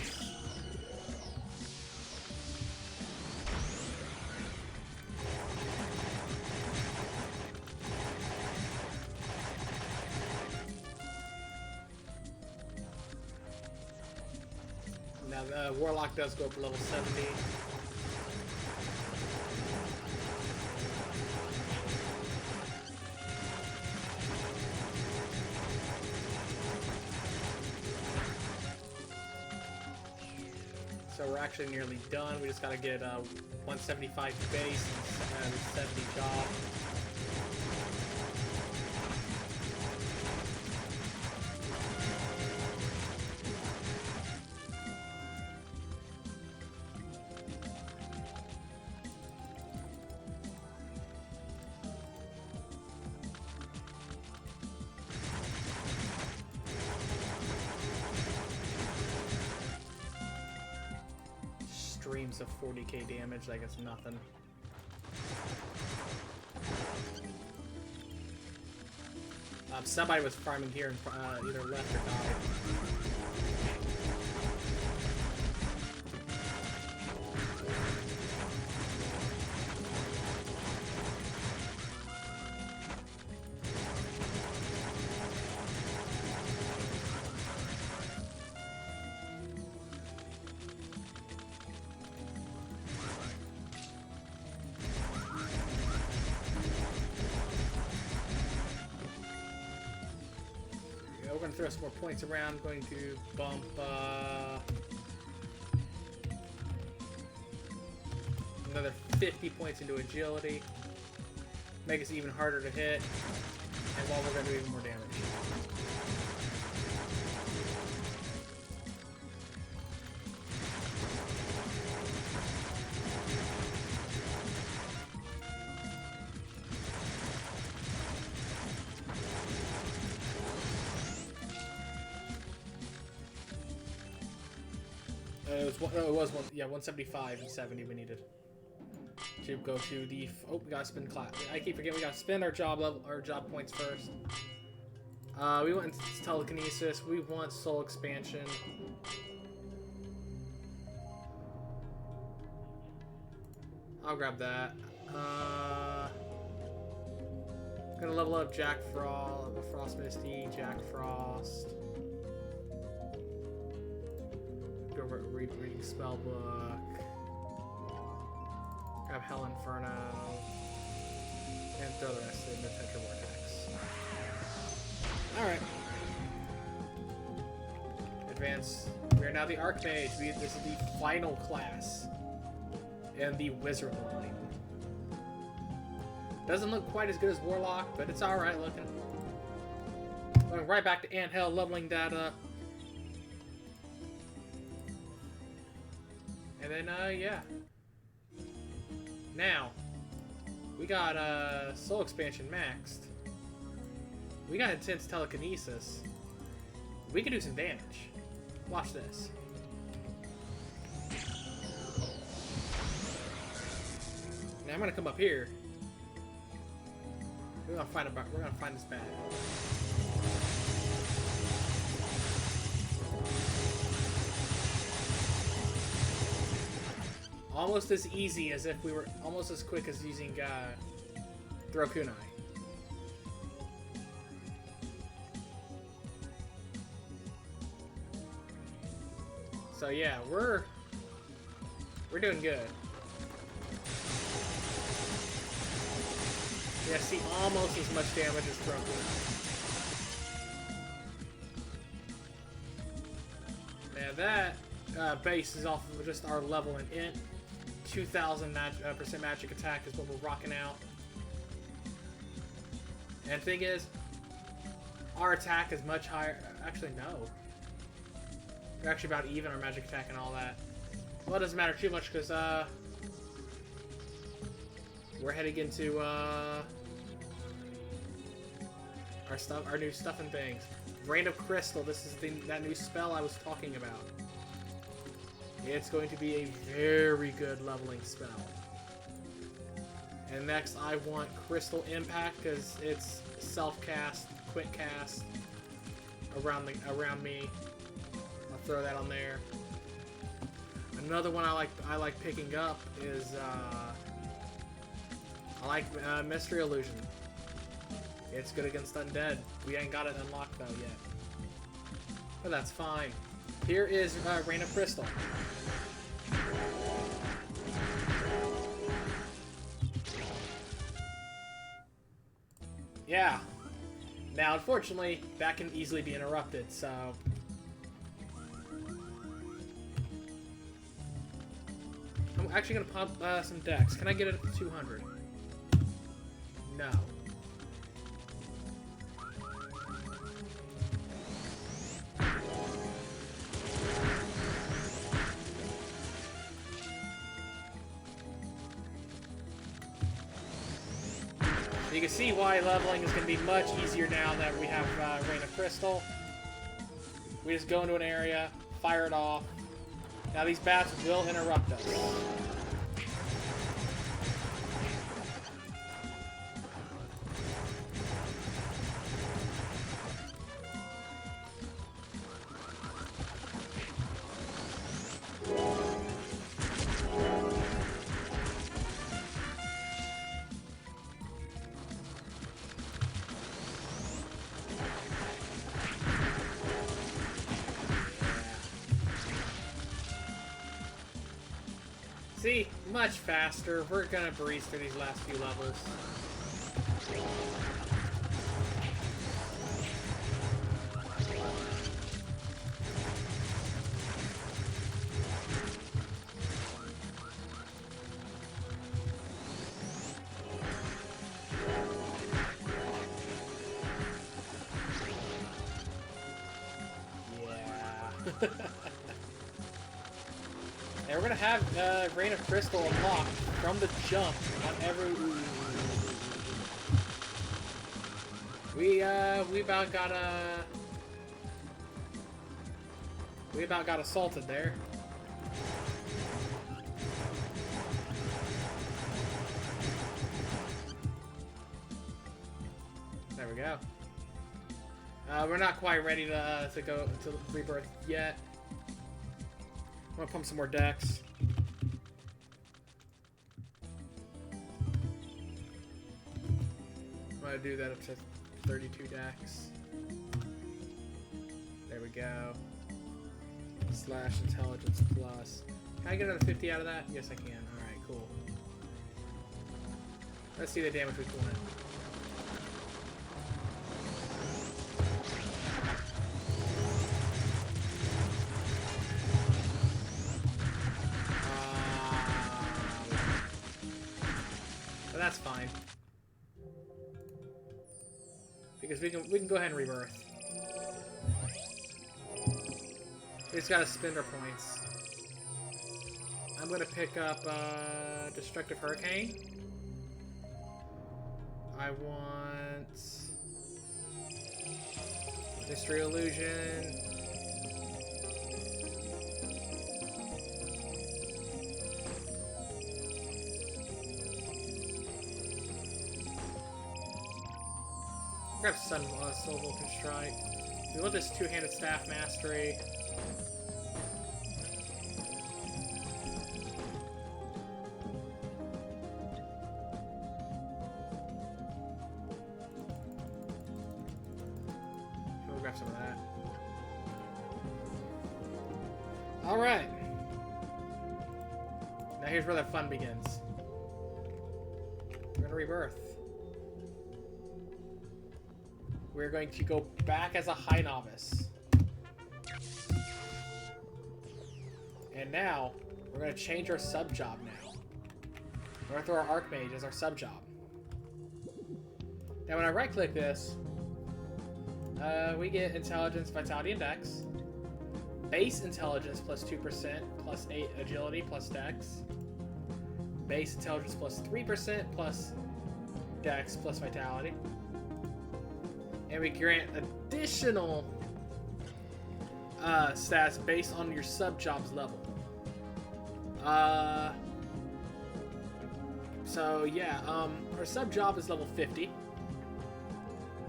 Now the Warlock does go up to level 70. So we're actually nearly done. We just gotta get 175 base and 70 job. Streams of 40k damage, like it's nothing. Somebody was farming here and either left or died. We're going to throw some more points around. Going to bump another 50 points into agility. Make us even harder to hit. And while we're going to do even more damage. It was 175 and 70 we needed to go to the. Oh, we gotta spin class. I keep forgetting we gotta spin our job points first. We want telekinesis. We want soul expansion. I'll grab that. Gonna level up Jack Frost Misty, Jack Frost. Go over reading spellbook. Grab Hell Inferno. And throw the rest in the Tetra Vortex. Alright. Advance. We are now the Archmage. This is the final class. And the Wizard line. Doesn't look quite as good as Warlock, but it's alright looking. Going right back to Anthill, leveling that up. And then, yeah. Now, we got Soul Expansion maxed. We got Intense Telekinesis. We can do some damage. Watch this. Now I'm gonna come up here. We're gonna find this bag. Almost as easy as if we were almost as quick as using Throw Kunai. So yeah, we're doing good. Yeah, see, almost as much damage as Throw Kunai. Now that base is off of just our level and int. 2,000% magic attack is what we're rocking out. And the thing is, our attack is much higher. Actually, no. We're actually about even our magic attack and all that. Well, it doesn't matter too much because we're heading into our new stuff and things. Rain of Crystal. This is that new spell I was talking about. It's going to be a very good leveling spell. And next I want Crystal Impact because it's self-cast, quick cast around me. I'll throw that on there. Another one I like picking up is I like Mystery Illusion. It's good against undead. We ain't got it unlocked though yet, but that's fine. Here is Rain of Crystal. Yeah. Now, unfortunately, that can easily be interrupted, so... I'm actually going to pump some decks. Can I get it up to 200? No. You can see why leveling is going to be much easier now that we have Rain of Crystal. We just go into an area, fire it off. Now these bats will interrupt us. See, much faster. We're gonna breeze through these last few levels. Yeah. And we're gonna have Rain of Crystal unlocked from the jump on every. We about got assaulted there. There we go. We're not quite ready to go to rebirth yet. I'm gonna pump some more decks. I'm gonna do that up to 32 decks. There we go. Slash intelligence plus. Can I get another 50 out of that? Yes, I can. Alright, cool. Let's see the damage we can win. That's fine. Because we can go ahead and rebirth. We just gotta spend our points. I'm gonna pick up Destructive Hurricane. I want Mystery Illusion. Grab Soul Vulcan Strike. We want this two-handed staff mastery. We'll grab some of that. Alright. Now here's where the fun begins. We're gonna rebirth. We're going to go back as a High Novice. And now, we're going to change our sub-job now. We're going to throw our Archmage as our sub-job. Now when I right-click this, we get Intelligence, Vitality, and Dex. Base Intelligence plus 2%, plus 8 Agility, plus Dex. Base Intelligence plus 3%, plus Dex, plus Vitality. And we grant additional stats based on your sub-job's level. So yeah, our sub job is level 50.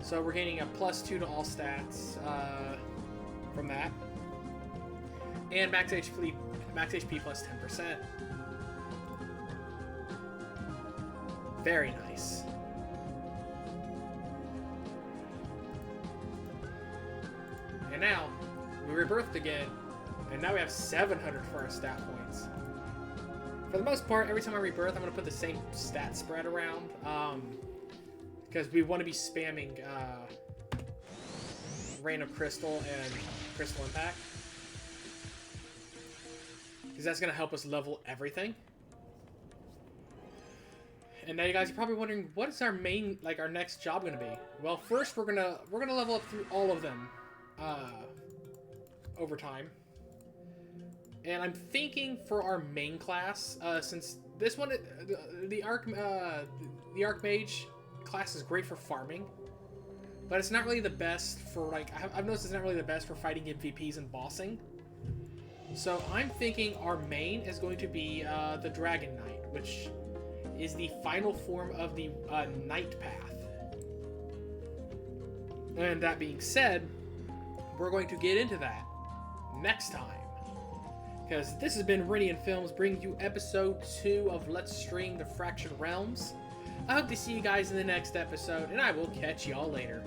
So we're gaining a +2 to all stats from that. And max HP plus 10%. Very nice. And now, we rebirthed again, and now we have 700 for our stat points. For the most part, every time I rebirth, I'm going to put the same stat spread around, because we want to be spamming Rain of Crystal and Crystal Impact. Because that's going to help us level everything. And now you guys are probably wondering, what is our main, like, our next job going to be? Well, first we're gonna level up through all of them over time. And I'm thinking for our main class, since this one, the Archmage class is great for farming, but it's not really the best for, like, I've noticed it's not really the best for fighting MVPs and bossing. So I'm thinking our main is going to be the Dragon Knight, which is the final form of the Knight Path. And that being said, we're going to get into that next time. Because this has been Rinian Films bringing you episode 2 of Let's String the Fractured Realms. I hope to see you guys in the next episode, and I will catch y'all later.